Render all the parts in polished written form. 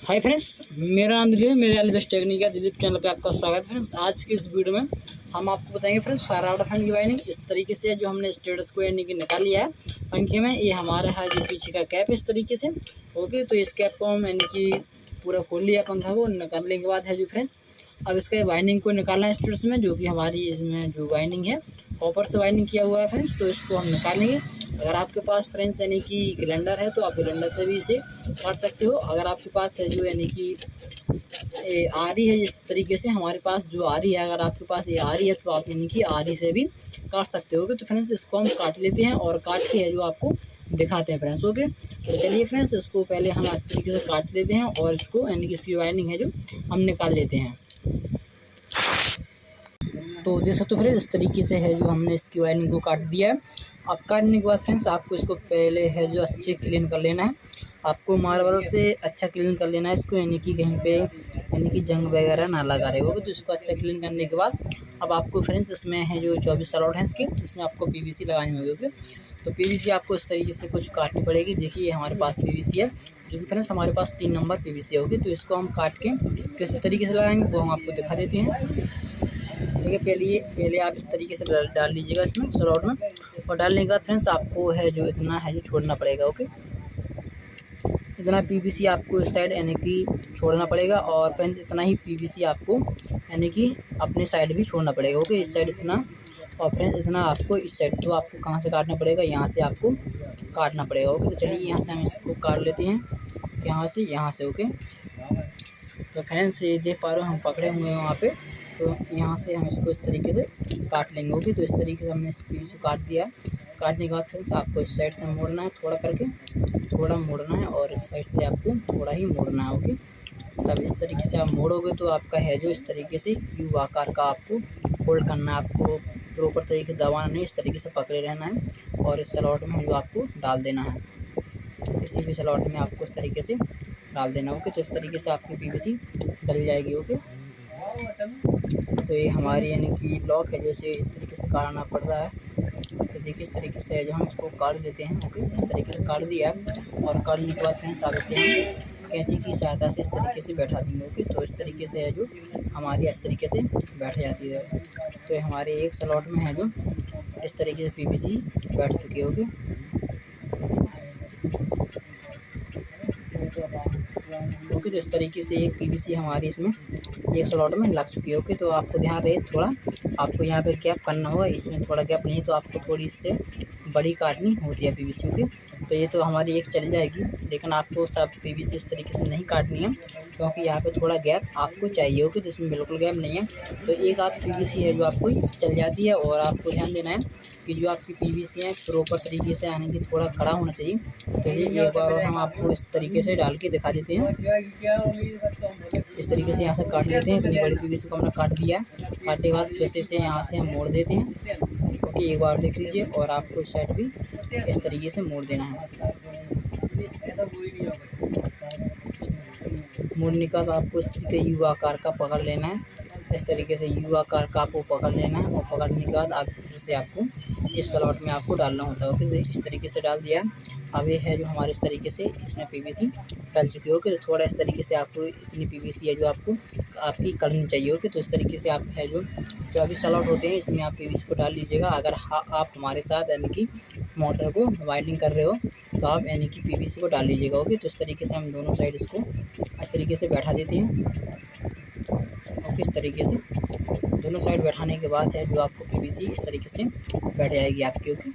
Hi friends, मेरा नाम दिलीप है। मेरे एलबीएस टेक्निक का दिलीप चैनल पे आपका स्वागत है। फ्रेंड्स, आज की इस वीडियो में हम आपको बताएंगे फ्रेंड्स फैराडा फैन की वायरिंग इस तरीके से जो हमने स्टेटस को यानी कि निकाल लिया है पंखे में। ये हमारा है जो पीछे का कैप इस तरीके से। ओके, तो इस कैप को हम यानी कि पूरा खोल लिया पंखा को। निकालने के बाद है जो फ्रेंड्स अब इसका वाइंडिंग को निकालना है स्टेटस में, जो कि हमारी इसमें जो वाइंडिंग है कॉपर से वाइंडिंग किया हुआ है फ्रेंड्स। तो इसको हम निकालेंगे। अगर आपके पास फ्रेंड्स यानी कि ग्राइंडर है तो आप ग्राइंडर से भी इसे काट सकते हो। अगर आपके पास है जो यानी कि आरी है, इस तरीके से हमारे पास जो आरी है, अगर आपके पास ये आरी है तो आप यानी कि आरी से भी काट सकते हो। तो फ्रेंड्स इसको हम काट लेते हैं और काट के है जो आपको दिखाते हैं फ्रेंड्स। ओके, तो चलिए फ्रेंड्स इसको पहले हम इस तरीके से काट लेते हैं और इसको यानी कि इसकी वाइंडिंग है जो हम निकाल लेते हैं। तो देख सकते हो फ्रेंड्स इस तरीके से है जो हमने इसकी वायरिंग को काट दिया है। अब काटने के बाद फ्रेंड्स आपको इसको पहले है जो अच्छे क्लीन कर लेना है। आपको मार्बल से अच्छा क्लीन कर लेना है इसको, यानी कि कहीं पे यानी कि जंग वगैरह ना लगा रहे होगा। तो इसको अच्छा क्लीन करने के बाद अब आपको फ्रेंड्स इसमें है जो 24 स्लॉट हैं इसके, इसमें आपको पीवीसी लगानी होगी। ओके, तो पीवीसी आपको इस तरीके से कुछ काटनी पड़ेगी। देखिए हमारे पास पीवीसी है, जो कि फ्रेंड्स हमारे पास 3 नंबर पीवीसी है। ओके, तो इसको हम काट के किस तरीके से लगाएंगे वो हम आपको दिखा देते हैं। ठीक है, पहले आप इस तरीके से डाल लीजिएगा इसमें स्लॉट में, और डालने के बाद फ्रेंड्स आपको है जो इतना है जो छोड़ना पड़ेगा। ओके, इतना पीवीसी आपको इस साइड यानी कि छोड़ना पड़ेगा, और फ्रेंड्स इतना ही पीवीसी आपको यानी कि अपने साइड भी छोड़ना पड़ेगा। ओके, इस साइड इतना, और फ्रेंड्स इतना आपको इस साइड। तो आपको कहाँ से काटना पड़ेगा, यहाँ से आपको काटना पड़ेगा। ओके, तो चलिए यहाँ से हम इसको काट लेते हैं, यहाँ से। ओके, तो फ्रेंड्स ये देख पा रहे हो हम पकड़े हुए हैं वहाँ पे, तो यहाँ से हम इसको इस तरीके से काट लेंगे। ओके, तो इस तरीके से हमने इस पीस को काट दिया। काटने के बाद फ्रेंड्स आपको इस साइड से मोड़ना है, थोड़ा करके थोड़ा मोड़ना है, और इस साइड से आपको थोड़ा ही मोड़ना है। ओके, तब इस तरीके से आप मोड़ोगे तो आपका है जो इस तरीके से यू आकार का आपको होल्ड करना है। आपको प्रॉपर तरीके से दबाना नहीं, इस तरीके से पकड़े रहना है, और इस स्लॉट में जो आपको डाल देना है। किसी भी स्लॉट में आपको इस तरीके से डाल देना। ओके, तो इस तरीके से आपकी पीवीसी डल जाएगी। ओके, तो ये हमारी यानी कि लॉक है, जैसे इस तरीके से काटना पड़ता है। तो देखिए इस तरीके से जो हम इसको काट देते हैं। ओके, इस तरीके से काट दिया, और काटने के बाद फ्रेंड्स आप इसे हम कैंची की सहायता से इस तरीके से बैठा देंगे। ओके, तो इस तरीके से है जो हमारी इस तरीके से बैठ जाती है। तो हमारे एक स्लॉट में है जो इस तरीके से पीवीसी बैठ चुकी है। ओके, तो इस तरीके से एक पीवीसी हमारी इसमें एक स्लॉट में लग चुकी है। ओके, तो आपको ध्यान रहे थोड़ा आपको यहाँ पे गैप करना होगा, इसमें थोड़ा गैप नहीं तो आपको थोड़ी इससे बड़ी काटनी होती है पीवीसी। ओके, तो ये तो हमारी एक चल जाएगी, लेकिन आपको सब पीवीसी इस तरीके से नहीं काटनी है, क्योंकि यहाँ पे थोड़ा गैप आपको चाहिए। ओके, तो इसमें बिल्कुल गैप नहीं है, तो एक आध पीवीसी है जो आपको चल जाती है। और आपको ध्यान देना है कि जो आपकी पीवीसी है प्रॉपर तरीके से यानी कि थोड़ा खड़ा होना चाहिए। तो ये एक बार और हम आपको इस तरीके से डाल के दिखा देते हैं। इस तरीके से यहाँ से काट लेते हैं। इतनी बड़ी पीवीसी को हमने काट दिया है। काटने के बाद फिर से यहाँ से हम मोड़ देते हैं। ओके, एक बार देख लीजिए, और आपको इस साइड भी इस तरीके से मोड़ देना है। मोड़ने का आपको इस तरीके यू आकार का पकड़ लेना है। इस तरीके से यू आकार का आपको पकड़ लेना है, और पकड़ने के बाद आप फिर से आपको इस स्लॉट में आपको डालना होता है। ओके, इस तरीके से डाल दिया है। अब ये है जो हमारे इस तरीके से इसमें पीवीसी डल चुकी है। ओके, तो थोड़ा इस तरीके से आपको इतनी पीवीसी है जो आपको आपकी करनी चाहिए। ओके, तो इस तरीके से आप है जो 24 स्लॉट होते हैं इसमें आप पीवीसी को डाल लीजिएगा। अगर आप हमारे साथ यानी कि मोटर को वाइंडिंग कर रहे हो तो आप यानी कि पीवीसी को डाल लीजिएगा। ओके, तो इस तरीके से हम दोनों साइड इसको इस तरीके से बैठा देते हैं। ओके, इस तरीके से दोनों साइड बैठाने के बाद है जो आपको पीवीसी इस तरीके से बैठ जाएगी आपकी। ओके,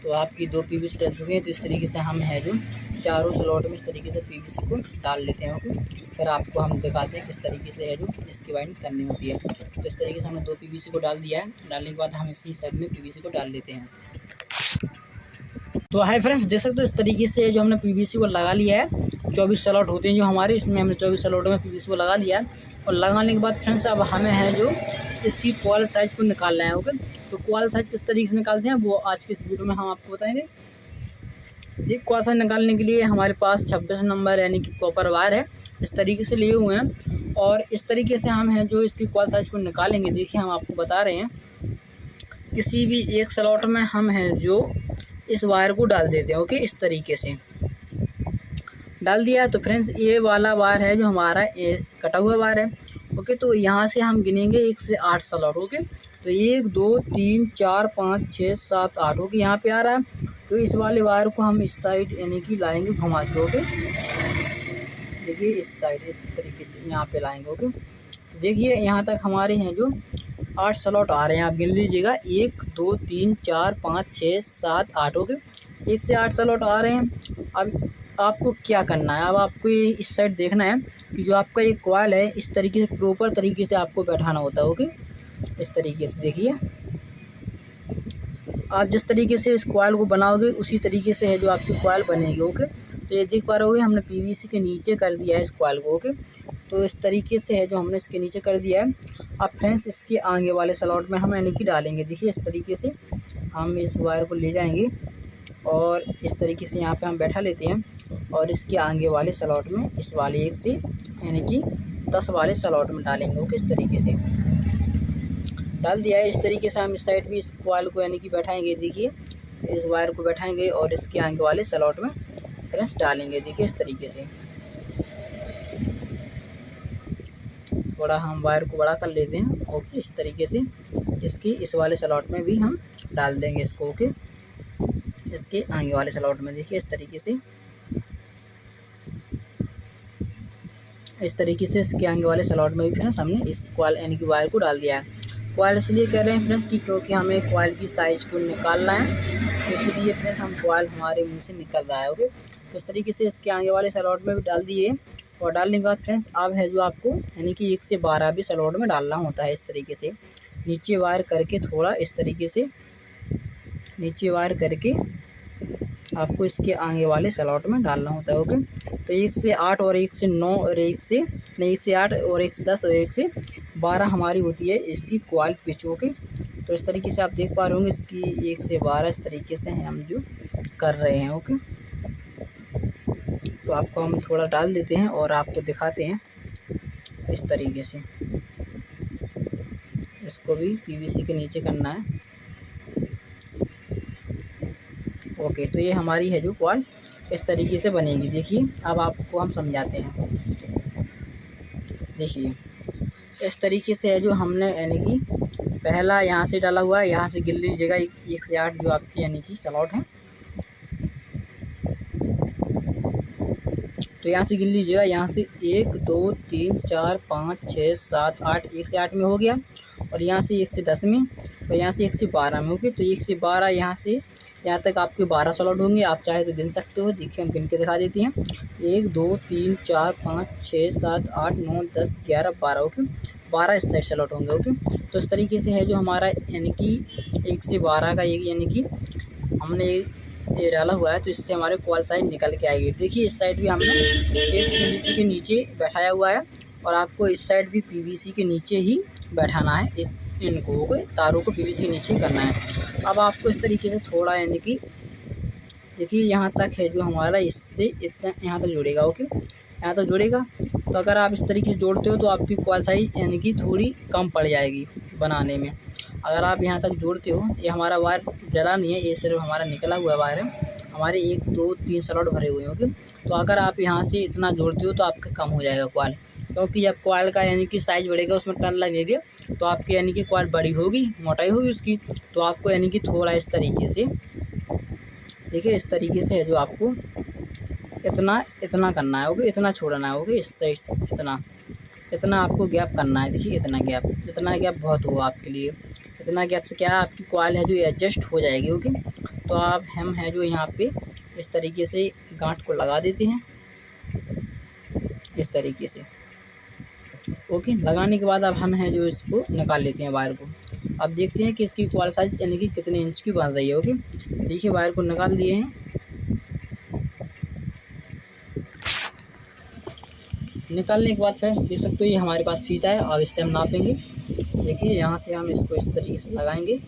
तो आपकी 2 पीवीसी डल चुके हैं। तो इस तरीके से हम है जो चारों स्लॉट में इस तरीके से पीवीसी को डाल लेते हैं। ओके, फिर आपको हम दिखाते हैं किस तरीके से है जो इसकी वाइंडिंग करनी होती है। तो इस तरीके से हमने 2 पीवीसी को डाल दिया है। डालने के बाद हम इसी साइड में पीवीसी को डाल लेते हैं। तो हाय फ्रेंड्स, देख सकते हो इस तरीके से जो हमने पीवीसी को लगा लिया है। 24 स्लॉट होते हैं जो हमारे, इसमें हमने 24 स्लॉट में पीवीसी को लगा लिया है। और लगाने के बाद फ्रेंड्स अब हमें है जो इसकी कॉल साइज़ को निकालना है। ओके, तो कॉल साइज़ किस तरीके से निकालते हैं वो आज की इस वीडियो में हम आपको बताएंगे। ये कॉल साइज़ निकालने के लिए हमारे पास 26 नंबर यानी कि कॉपर वायर है, इस तरीके से लिए हुए हैं। और इस तरीके से हम हैं जो इसकी कॉल साइज़ को निकालेंगे। देखिए हम आपको बता रहे हैं, किसी भी एक स्लॉट में हम हैं जो इस वायर को डाल देते हैं। ओके, इस तरीके से डाल दिया। तो फ्रेंड्स ये वाला वायर है जो हमारा कटा हुआ वायर है। ओके, तो यहाँ से हम गिनेंगे 1 से 8 स्लॉट। ओके, तो 1 2 3 4 5 6 7 8। ओके, यहाँ पे आ रहा है। तो इस वाले वायर को हम इस साइड यानी कि लाएंगे घुमा के। ओके, देखिए इस साइड इस तरीके से यहाँ पे लाएंगे। ओके, तो देखिए यहाँ तक हमारे हैं जो 8 स्लॉट आ रहे हैं। आप गिन लीजिएगा 1 2 3 4 5 6 7 8। ओके, 1 से 8 स्लॉट आ रहे हैं। अब आपको क्या करना है, अब आपको ये इस साइड देखना है कि जो आपका ये कॉइल है इस तरीके से प्रॉपर तरीके से आपको बैठाना होता है। ओके, इस तरीके से देखिए आप जिस तरीके से इस कॉइल को बनाओगे उसी तरीके से है जो आपकी कॉइल बनेगी। ओके, तो ये देख पा रहे होगे हमने पीवीसी के नीचे कर दिया है इस कॉइल को। ओके, तो इस तरीके से है जो हमने इसके नीचे कर दिया है। अब फ्रेंड्स इसके आगे वाले स्लॉट में हम यानी कि डालेंगे। देखिए इस तरीके से हम इस वायर को ले जाएंगे और इस तरीके से यहाँ पे हम बैठा लेते हैं और इसके आगे वाले स्लॉट में इस वाले 1 से यानी कि 10 वाले स्लॉट में डालेंगे। ओके, इस तरीके से डाल दिया है। इस तरीके से हम इस साइड भी इस कॉइल को यानी कि बैठाएंगे। देखिए इस वायर को बैठाएंगे और इसके आगे वाले स्लॉट में फ्रेंड्स डालेंगे। देखिए इस तरीके से थोड़ा हम वायर को बड़ा कर लेते हैं। ओके, इस तरीके से इसकी इस वाले स्लॉट में भी हम डाल देंगे इसको। ओके, इसके आगे वाले स्लॉट में देखिए इस तरीके से इसके आगे वाले स्लॉट में भी फ्रेंड्स हमने इस कॉइल यानी कि वायर को डाल दिया है। कॉइल इसलिए कह रहे हैं फ्रेंड्स कि क्योंकि हमें कॉइल की साइज़ को निकालना है, तो इसलिए फ्रेंड्स हम कॉइल हमारे मुंह से निकल रहा है। ओके, तो इस तरीके से इसके आगे वाले स्लॉट में भी डाल दिए और डालने के बाद फ्रेंड्स अब है जो आपको यानी कि 1 से 12 भी स्लॉट में डालना होता है। इस तरीके से नीचे वायर करके थोड़ा इस तरीके से नीचे वायर करके आपको इसके आगे वाले स्लॉट में डालना होता है। ओके, तो 1 से 8 और 1 से 9 और 1 से 8 और 1 से 10 और 1 से 12 हमारी होती है इसकी कॉइल पिच। ओके, तो इस तरीके से आप देख पा रहे होंगे इसकी 1 से 12 इस तरीके से हम जो कर रहे हैं। ओके, तो आपको हम थोड़ा डाल देते हैं और आपको दिखाते हैं इस तरीके से। इसको भी पीवीसी के नीचे करना है। ओके, तो ये हमारी है जो कॉइल इस तरीके से बनेगी। देखिए अब आपको हम समझाते हैं। देखिए इस तरीके से है जो हमने यानी कि पहला यहाँ से डाला हुआ है, यहाँ से गिन लीजिएगा 1 से 8 जो आपकी यानी कि स्लॉट है। तो यहाँ से गिन लीजिएगा, यहाँ से 1 2 3 4 5 6 7 8 1 से 8 में हो गया और यहाँ से 1 से 10 में और यहाँ से 1 से 12 में। ओके, तो 1 से 12 यहाँ तक आपके 12 स्लॉट होंगे। आप चाहे तो गिन सकते हो। देखिए हम गिन के दिखा देते हैं 1 2 3 4 5 6 7 8 9 10 11 12। ओके, 12 इस साइड स्लॉट होंगे। ओके, तो इस तरीके से है जो हमारा यानी कि 1 से 12 का यानी कि हमने ये डाला हुआ है, तो इससे हमारे कॉइल साइड निकल के आएगी। देखिए इस साइड भी हमने इस पीवीसी के नीचे बैठाया हुआ है और आपको इस साइड भी पीवीसी के नीचे ही बैठाना है। इनको तारों को पीवीसी के नीचे करना है। अब आपको इस तरीके से थोड़ा यानी कि देखिए यहाँ तक है जो हमारा इससे इतना यहाँ तक जुड़ेगा। ओके, यहाँ तक जुड़ेगा। तो अगर आप इस तरीके से जोड़ते हो तो आपकी कॉइल साइज यानी कि थोड़ी कम पड़ जाएगी बनाने में। अगर आप यहाँ तक जोड़ते हो, ये हमारा वायर जला नहीं है, ये सिर्फ हमारा निकला हुआ वायर है। हमारे 1 2 3 स्लॉट भरे हुए हैं। ओके, तो अगर आप यहाँ से इतना जोड़ते हो तो आपका कम हो जाएगा कॉइल, क्योंकि जब कॉइल का यानी कि साइज़ बढ़ेगा उसमें टर्न लगेंगे तो आपके यानी कि कॉइल बड़ी होगी, मोटाई होगी उसकी। तो आपको यानी कि थोड़ा इस तरीके से देखिए इस तरीके से है जो आपको इतना करना है। ओके, इतना छोड़ना है। ओके, इससे इतना आपको गैप करना है। देखिए इतना गैप बहुत होगा आपके लिए। इतना गैप से क्या है आपकी कॉइल है जो एडजस्ट हो जाएगी। ओके, तो आप हम है जो यहाँ पे इस तरीके से गांठ को लगा देते हैं इस तरीके से। ओके, लगाने के बाद अब हम है जो इसको निकाल लेते हैं वायर को। अब देखते हैं कि इसकी कॉइल साइज यानी कि कितने इंच की बन रही है। ओके, देखिए वायर को निकाल दिए हैं। निकालने के बाद फ्रेंड्स देख सकते हो ये हमारे पास फीता है। अब इससे हम नापेंगे। देखिए यहाँ से हम इसको इस तरीके से लगाएंगे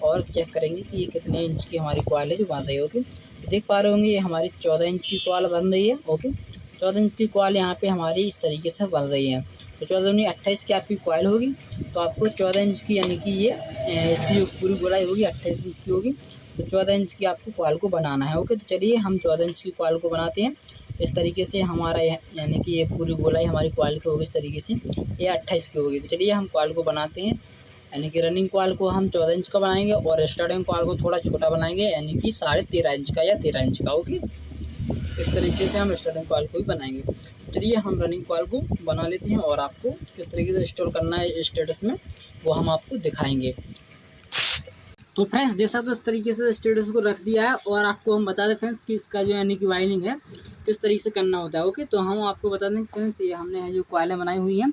और चेक करेंगे कि ये कितने इंच की हमारी कॉइल है जो बन रही है। ओके, देख पा रहे होंगे ये हमारी 14 इंच की कॉइल बन रही है। ओके, 14 इंच की कॉइल यहाँ पे हमारी इस तरीके से बन रही है। तो 14 नहीं 28 की आपकी कॉइल होगी, तो आपको 14 इंच की यानी कि ये इसकी जो पूरी गोलाई होगी 28 इंच की होगी। तो 14 इंच की आपको कॉइल को बनाना है। ओके, तो चलिए हम 14 इंच की कॉइल को बनाते हैं। इस तरीके से हमारा यानी कि ये पूरी गोलाई हमारी कॉइल की होगी इस तरीके से, ये 28 की होगी। तो चलिए हम कॉइल को बनाते हैं, यानी कि रनिंग कॉइल को हम 14 इंच का बनाएंगे और स्टार्टिंग कॉइल को थोड़ा छोटा बनाएंगे, यानी कि 13.5 इंच का या 13 इंच का। ओके, इस तरीके से हम स्टार्टिंग कॉइल को भी बनाएंगे। चलिए हम रनिंग कॉइल को बना लेते हैं और आपको किस तरीके से इंस्टॉल करना है स्टेटस में वो हम आपको दिखाएंगे। तो फ्रेंड्स देख सकते हो इस तरीके से स्टेटस को रख दिया है और आपको हम बता दें फ्रेंड्स कि इसका जो यानी कि वायरिंग है किस तरीके से करना होता है। ओके, तो हम आपको बता दें फ्रेंड्स, ये हमने जो कॉइलें बनाई हुई हैं,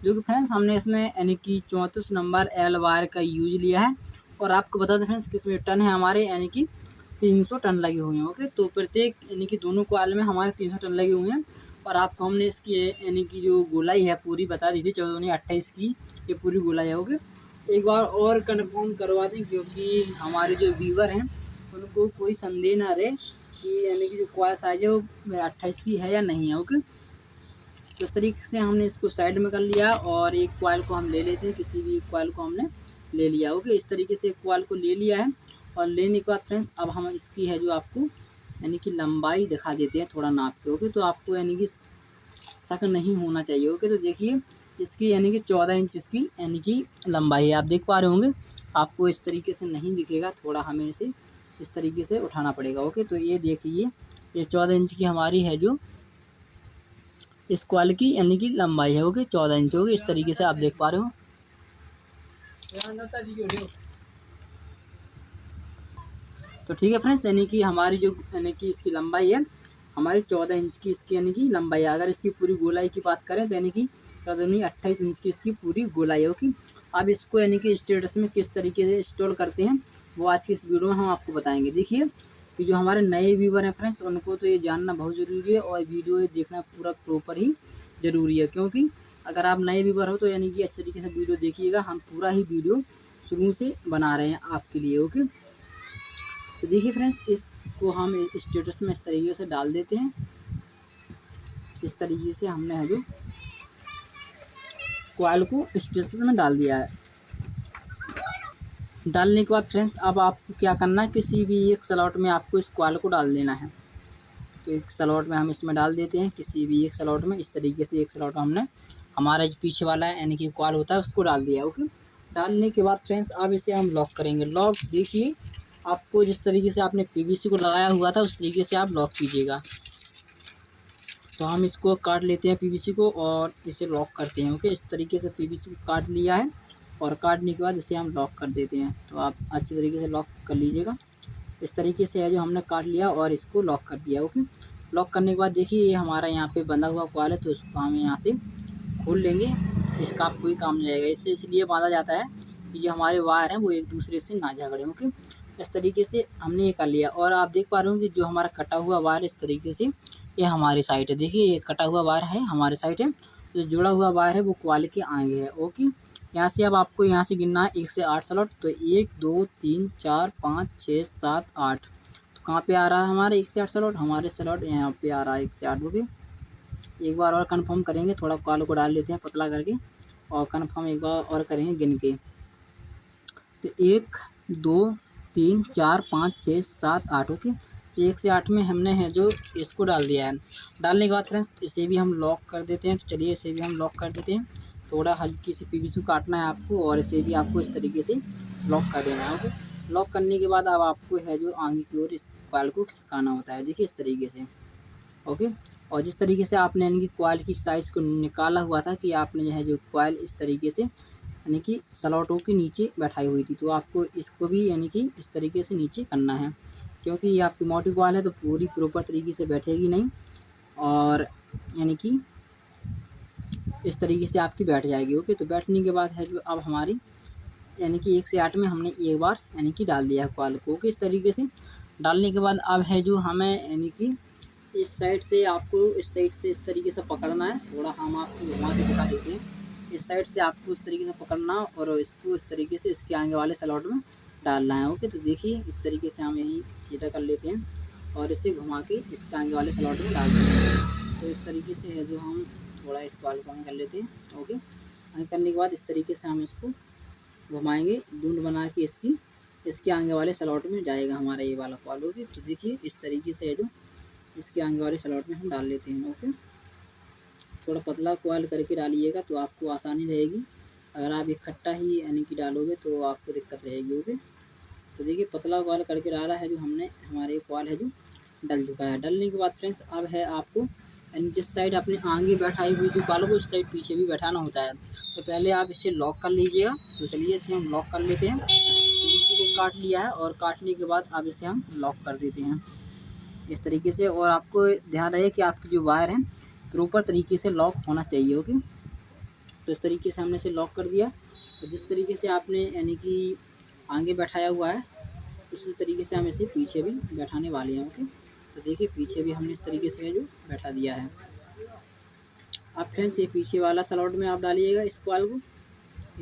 जो कि फ्रेंड्स हमने इसमें यानी कि 34 नंबर एल वायर का यूज लिया है। और आपको बता दें फ्रेंड्स किसमें टन है हमारे, यानी कि 300 टन लगे हुए हैं। ओके, तो प्रत्येक यानी कि दोनों कॉइल में हमारे 300 टन लगे हुए हैं। और आपको हमने इसकी यानी कि जो गोलाई है पूरी बता दी थी, 14×28 की ये पूरी गोलाई है। ओके, एक बार और कंफर्म करवा दें क्योंकि हमारे जो व्यूवर हैं उनको कोई संदेह ना रहे कि यानी कि जो कॉइल साइज है वो 28 की है या नहीं है। ओके, तो इस तरीके से हमने इसको साइड में कर लिया और एक कॉइल को हम ले लेते हैं, किसी भी एक कॉइल को हमने ले लिया। ओके, इस तरीके से एक कॉइल को ले लिया है और लेने के बाद फ्रेंड्स अब हम इसकी है जो आपको यानी कि लंबाई दिखा देते हैं थोड़ा नाप के। ओके, तो आपको यानी कि शक नहीं होना चाहिए। ओके, तो देखिए इसकी यानी कि 14 इंच इसकी यानी कि लंबाई है, आप देख पा रहे होंगे। आपको इस तरीके से नहीं दिखेगा, थोड़ा हमें इसे इस तरीके से उठाना पड़ेगा। ओके, तो ये देखिए ये 14 इंच की हमारी है जो इस कॉइल की यानी कि लंबाई है। ओके, 14 इंच होगी, इस तरीके से आप देख पा रहे हो। तो ठीक है फ्रेंड्स, यानी कि हमारी जो यानी कि इसकी लंबाई है हमारी 14 इंच की इसकी यानी कि लंबाई है। अगर इसकी पूरी गोलाई की बात करें तो यानी कि 28 इंच की इसकी पूरी गोलाई है। ओके, अब इसको यानी कि स्टेटस में किस तरीके से इंस्टॉल करते हैं वो आज की इस वीडियो में हम आपको बताएंगे। देखिए कि जो हमारे नए व्यूवर हैं फ्रेंड्स उनको तो ये जानना बहुत ज़रूरी है और वीडियो ये देखना पूरा प्रॉपर ही ज़रूरी है, क्योंकि अगर आप नए व्यूवर हो तो यानी कि अच्छे तरीके से वीडियो देखिएगा। हम पूरा ही वीडियो शुरू से बना रहे हैं आपके लिए। ओके, तो देखिए फ्रेंड्स इसको हम स्टेटस में इस तरीके से डाल देते हैं। इस तरीके से हमने है जो कॉइल को स्टेटस में डाल दिया है। डालने के बाद फ्रेंड्स अब आपको क्या करना है, किसी भी एक स्लॉट में आपको इस कॉइल को डाल देना है। तो एक स्लॉट में हम इसमें डाल देते हैं, किसी भी एक स्लॉट में। इस तरीके से एक स्लॉट में हमने हमारा जो पीछे वाला है यानी कि कॉइल होता है उसको डाल दिया। ओके, डालने के बाद फ्रेंड्स अब इसे हम लॉक करेंगे। लॉक देखिए आपको जिस तरीके से आपने पीवीसी को लगाया हुआ था उस तरीके से आप लॉक कीजिएगा। तो हम इसको काट लेते हैं पीवीसी को और इसे लॉक करते हैं। ओके, इस तरीके से पीवीसी को काट लिया है और काटने के बाद इसे हम लॉक कर देते हैं। तो आप अच्छी तरीके से लॉक कर लीजिएगा। इस तरीके से है जो हमने काट लिया और इसको लॉक कर दिया। ओके, लॉक करने के बाद देखिए ये हमारा यहाँ पे बंधा हुआ कॉइल है, तो इसको हम यहाँ से खोल लेंगे। इसका कोई काम नहीं आएगा। इससे इसलिए बांधा जाता है कि जो हमारे वायर हैं वो एक दूसरे से ना झगड़े। ओके, इस तरीके से हमने ये कर लिया और आप देख पा रहे हो कि जो हमारा कटा हुआ वायर इस तरीके से ये हमारी साइड है। देखिए ये कटा हुआ वायर है हमारे साइड है, जो जुड़ा हुआ वायर है वो कॉइल के आगे है। ओके, यहाँ से अब आपको यहाँ से गिनना है 1 से 8 स्लॉट। तो 1 2 3 4 5 6 7 8। तो कहाँ पे आ रहा है हमारे 1 से 8 स्लॉट, हमारे स्लॉट यहाँ पे आ रहा है 1 से 8। ओके, एक बार और कंफर्म करेंगे, थोड़ा कॉइल को डाल लेते हैं पतला करके और कंफर्म एक बार और करेंगे गिन के। तो 1 2 3 4 5 6 7 8। ओके, तो 1 से 8 में हमने है जो इसको डाल दिया है। डालने के बाद फ्रेंड्स इसे भी हम लॉक कर देते हैं। तो चलिए इसे भी हम लॉक कर देते हैं। थोड़ा हल्की सी पीवीसी काटना है आपको और इसे भी आपको इस तरीके से लॉक कर देना है। ओके, लॉक करने के बाद अब आपको है जो आगे की ओर इस कॉइल को खिसकाना होता है। देखिए इस तरीके से। ओके, और जिस तरीके से आपने यानी कि कॉइल की साइज़ को निकाला हुआ था कि आपने यह जो कॉइल इस तरीके से यानी कि स्लॉटों के नीचे बैठाई हुई थी, तो आपको इसको भी यानी कि इस तरीके से नीचे करना है, क्योंकि ये आपकी मोटी कॉइल है तो पूरी प्रॉपर तरीके से बैठेगी नहीं और यानी कि इस तरीके से आपकी बैठ जाएगी। ओके, तो बैठने के बाद है जो अब हमारी यानी कि 1 से 8 में हमने एक बार यानी कि डाल दिया है कॉइल को। ओके, इस तरीके से डालने के बाद अब है जो हमें यानी कि इस साइड से आपको इस साइड से इस तरीके से पकड़ना है। थोड़ा हम आपको घुमा के दिखा देते हैं। इस साइड से आपको इस तरीके से पकड़ना और इसको इस तरीके से इसके आगे वाले स्लॉट में डालना है। ओके, तो देखिए इस तरीके से हम यहीं सीधा कर लेते हैं और इसे घुमा के इसके आगे वाले स्लॉट में डाल देते हैं। तो इस तरीके से है जो हम थोड़ा इस कॉइल को हमें कर लेते हैं। ओके, हमें करने के बाद इस तरीके से हम इसको घुमाएंगे, दून बना के इसके आगे वाले स्लॉट में जाएगा हमारा ये वाला कॉइल। ओके, तो देखिए इस तरीके से है जो इसके आगे वाले स्लॉट में हम डाल लेते हैं। ओके, थोड़ा पतला कॉइल करके डालिएगा तो आपको आसानी रहेगी। अगर आप इकट्ठा ही यानी कि डालोगे तो आपको दिक्कत रहेगी। ओके, तो देखिए पतला कॉइल करके डाला है जो हमने, हमारे कॉइल है जो डल चुका है। डलने के बाद फ्रेंड्स अब है आपको यानी जिस साइड अपने आगे बैठाई हुई जो कॉइल को उस साइड पीछे भी बैठाना होता है। तो पहले आप इसे लॉक कर लीजिएगा। तो चलिए इसे हम लॉक कर लेते हैं। तो इसी को काट लिया है और काटने के बाद अब इसे हम लॉक कर देते हैं इस तरीके से। और आपको ध्यान रहे कि आपकी जो वायर है प्रॉपर तरीके से लॉक होना चाहिए। ओके, तो इस तरीके से हमने इसे लॉक कर दिया। तो जिस तरीके से आपने यानी कि आगे बैठाया हुआ है उसी तरीके से हम इसे पीछे भी बैठाने वाले हैं। ओके, तो देखिए पीछे भी हमने इस तरीके से जो बैठा दिया है। अब फ्रेंड्स ये पीछे वाला स्लॉट में आप डालिएगा इस कॉइल को।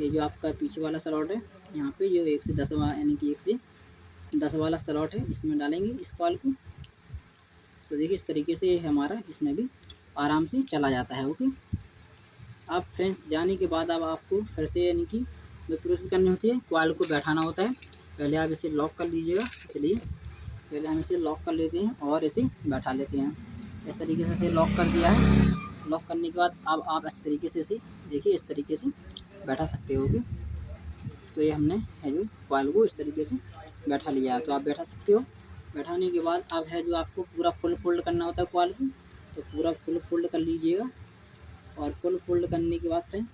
ये जो आपका पीछे वाला स्लॉट है यहाँ पे जो 1 से 10 यानी कि 1 से 10 वाला स्लॉट है इसमें डालेंगे इस कॉइल को। तो देखिए इस तरीके से हमारा इसमें भी आराम से चला जाता है। ओके, अब फ्रेंड्स जाने के बाद अब आपको फिर से यानी कि जो प्रोसेस करनी होती है कॉइल को बैठाना होता है। पहले आप इसे लॉक कर लीजिएगा। चलिए पहले हम इसे लॉक कर लेते हैं और इसे बैठा लेते हैं। इस तरीके से इसे लॉक कर दिया है। लॉक करने के बाद अब आप इस तरीके से इसे देखिए इस तरीके से बैठा सकते हो। तो ये हमने है जो कॉइल को इस तरीके से बैठा लिया है। तो आप बैठा सकते हो। बैठाने के बाद अब है जो आपको पूरा फुल फोल्ड करना होता है कॉइल को। तो पूरा फुल फोल्ड कर लीजिएगा। और फुल फोल्ड करने के बाद फ्रेंड्स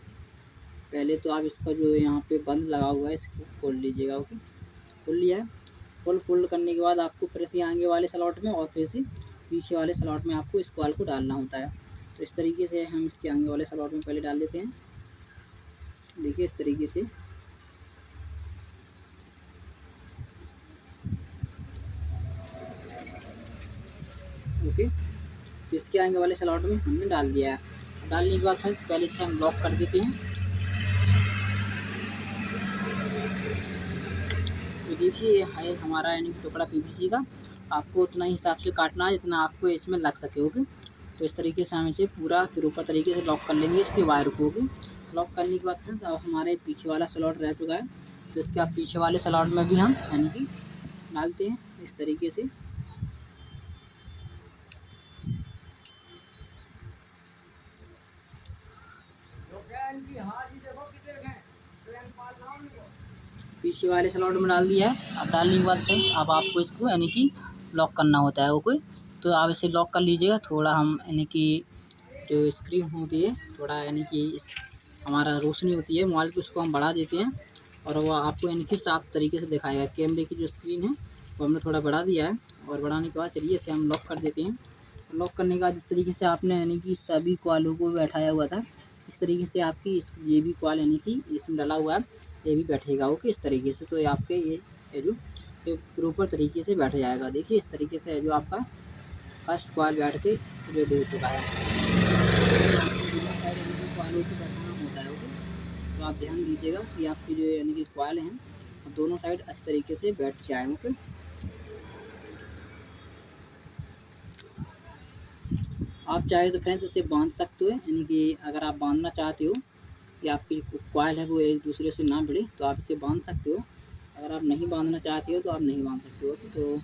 पहले तो आप इसका जो यहाँ पे बंद लगा हुआ है इसको खोल लीजिएगा। ओके, खोल लिया है। फुल फोल्ड करने के बाद आपको फिर से आगे वाले स्लॉट में और फिर से पीछे वाले स्लॉट में आपको इस कॉइल को डालना होता है। तो इस तरीके से हम इसके आगे वाले स्लॉट में पहले डाल देते हैं। देखिए इस तरीके से। ओके, तो इसके आगे वाले स्लॉट में हमने डाल दिया है। डालने के बाद फ्रेंड्स पहले से हम लॉक कर देते हैं। तो देखिए है हमारा यानी कि टुकड़ा पीवीसी का। आपको उतना ही हिसाब से काटना है जितना आपको इसमें लग सके। ओके, तो इस तरीके से हम इसे पूरा प्रॉपर तरीके से लॉक कर लेंगे इसके वायर को। ओके, लॉक करने के बाद फ्रेंड्स अब हमारे पीछे वाला स्लॉट रह चुका है। तो इसके आप पीछे वाले स्लॉट में भी हम यानी कि डालते हैं इस तरीके से। पीछे वाले स्लॉट में डाल दिया है। अब डालने के बाद फ्रेंड्स अब आपको इसको यानी कि लॉक करना होता है। ओके, तो आप इसे लॉक कर लीजिएगा। थोड़ा हम यानी कि जो स्क्रीन होती है थोड़ा यानी कि हमारा रोशनी होती है मोबाइल की उसको हम बढ़ा देते हैं और वो आपको यानी कि साफ तरीके से दिखाएगा। कैमरे की जो स्क्रीन है वो हमने थोड़ा बढ़ा दिया है। और बढ़ाने के बाद चलिए इसे हम लॉक कर देते हैं। लॉक करने के बाद जिस तरीके से आपने यानी कि सभी कॉलों को बैठाया हुआ था इस तरीके से आपकी ये भी कॉल यानी कि इसमें डाला हुआ है ये भी बैठेगा। ओके, इस तरीके से। तो आपके ये जो प्रॉपर तरीके से बैठ जाएगा। देखिए इस तरीके से जो आपका फर्स्ट कॉल बैठ के रेडी हो चुका है। कॉलों को बैठाना होता है। ओके, तो आप ध्यान दीजिएगा कि आपकी जो यानी कि कॉल हैं दोनों साइड अच्छे तरीके से बैठ जाए। ओके, आप चाहे तो फ्रेंड्स इसे बांध सकते हो यानी कि अगर आप बांधना चाहते हो कि आपकी कॉइल है वो एक दूसरे से ना भिड़े तो आप इसे बांध सकते हो। अगर आप नहीं बांधना चाहते हो तो आप नहीं बांध सकते हो। तो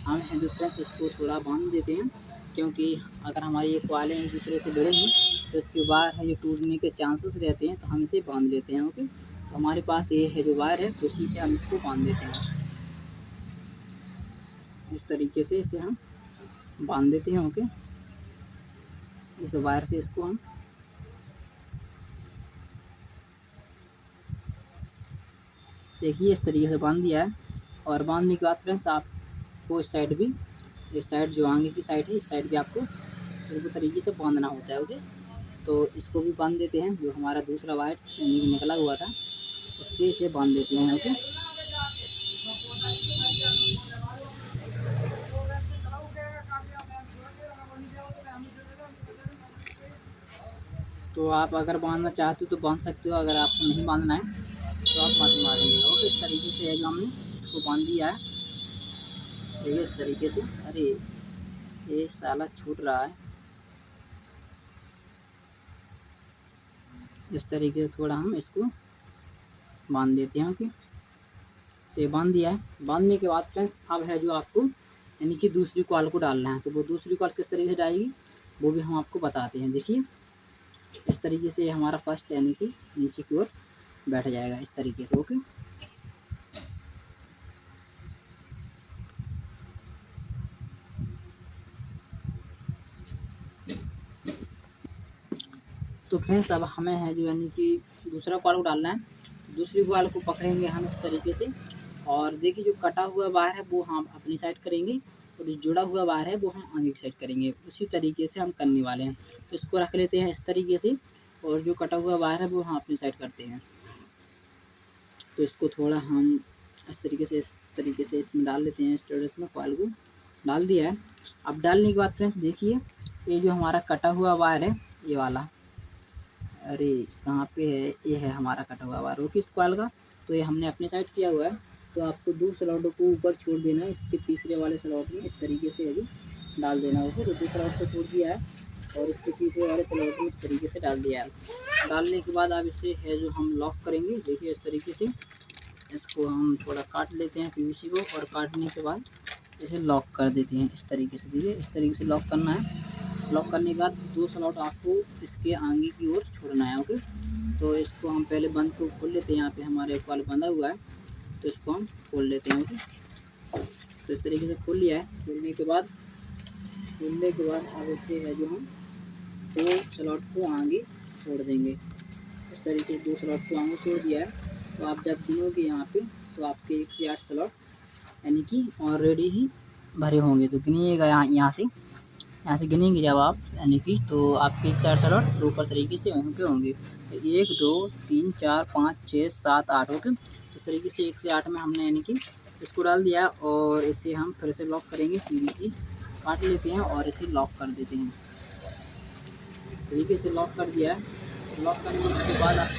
हम हैं जो फ्रेंड्स इसको थोड़ा बांध देते हैं क्योंकि अगर हमारी ये कॉइलें एक दूसरे से भिड़ेंगी तो इसके वायर है जो टूटने के चांसेस रहते हैं। तो हम इसे बांध लेते हैं। ओके, तो हमारे पास ये है जो वायर है तो उसी से हम इसको बांध देते हैं। इस तरीके से इसे हम बांध देते हैं। ओके, इस वायर से इसको हम देखिए इस तरीके से बांध दिया है। और बांधने के बाद फ्रेंड्स आपको इस साइड भी, इस साइड जो आगे की साइड है इस साइड भी आपको बिल्कुल तरीके से बांधना होता है। ओके, तो इसको भी बांध देते हैं। जो हमारा दूसरा वायर निकला हुआ था उससे इसे बांध देते हैं। ओके, तो आप अगर बांधना चाहते हो तो बांध सकते हो। अगर आपको नहीं बांधना है तो आप मत मारिएगा। ओके, इस तरीके से है जो हमने इसको बांध दिया है। देखिए इस तरीके से। अरे ये साला छूट रहा है। इस तरीके से थोड़ा हम इसको बांध देते हैं। ओके, तो ये बांध दिया है। बांधने के बाद फ्रेंड्स अब है जो आपको यानी कि दूसरी कॉल को डालना है। तो वो दूसरी कॉल किस तरीके से जाएगी वो भी हम आपको बताते हैं। देखिए इस तरीके से हमारा फर्स्ट यानी कि नीचे की ओर बैठ जाएगा इस तरीके से। ओके, तो फ्रेंड्स अब हमें है जो यानी कि दूसरा कॉल को डालना है। दूसरी कॉल को पकड़ेंगे हम इस तरीके से, और देखिए जो कटा हुआ वायर है वो हम अपनी साइड करेंगे और जो जुड़ा हुआ वायर है वो हम आगे की साइड करेंगे। उसी तरीके से हम करने वाले हैं। तो इसको रख लेते हैं इस तरीके से, और जो कटा हुआ वायर है वो हम अपनी साइड करते हैं। तो इसको थोड़ा हम इस तरीके से इसमें डाल लेते हैं। स्टेटस में कॉइल को डाल दिया है। अब डालने के बाद फ्रेंड्स देखिए ये जो हमारा कटा हुआ वायर है ये वाला, अरे कहाँ पे है, ये है हमारा कटा हुआ वायर। ओके, इस कॉइल का तो ये हमने अपने साइड किया हुआ है। तो आपको 2 स्लॉटों को ऊपर छोड़ देना है, इसके तीसरे वाले स्लॉट में इस तरीके से अभी डाल देना। ओके, तो 2 स्लॉट को छोड़ दिया है और इसके तीसरे वाले स्लॉट में इस तरीके से डाल दिया है। डालने के बाद अब इसे है जो हम लॉक करेंगे। देखिए इस तरीके से इसको हम थोड़ा काट लेते हैं पीवीसी को, और काटने के बाद इसे लॉक कर देते हैं इस तरीके से। देखिए इस तरीके से लॉक करना है। लॉक करने के बाद 2 स्लॉट आपको इसके आगे की ओर छोड़ना है। ओके, तो इसको हम पहले बंद को खोल लेते हैं। यहाँ पे हमारे कॉल बंधा हुआ है तो इसको हम खोल लेते हैं। ओके, तो इस तरीके से खोल लिया है। खोलने के बाद अब इसे है जो हम 2 स्लॉट को आगे छोड़ देंगे। इस तरीके से 2 स्लॉट को आगे छोड़ दिया है। तो आप जब गिनोगे यहाँ पे तो आपके 1 से 8 स्लॉट यानी कि ऑलरेडी ही भरे होंगे। तो गिनिएगा यहाँ से गिनेंगे जब आप यानी कि, तो आपके 4 स्लॉट प्रॉपर तरीके से वहीं पे होंगे। तो 1 2 3 4 5 6 7 8। ओके, इस तरीके से 1 से 8 में हमने यानी कि इसको डाल दिया, और इसे हम फिर से लॉक करेंगे। पीवीसी काट लेते हैं और इसे लॉक कर देते हैं। तरीके से लॉक कर दिया है। लॉक करने के बाद आप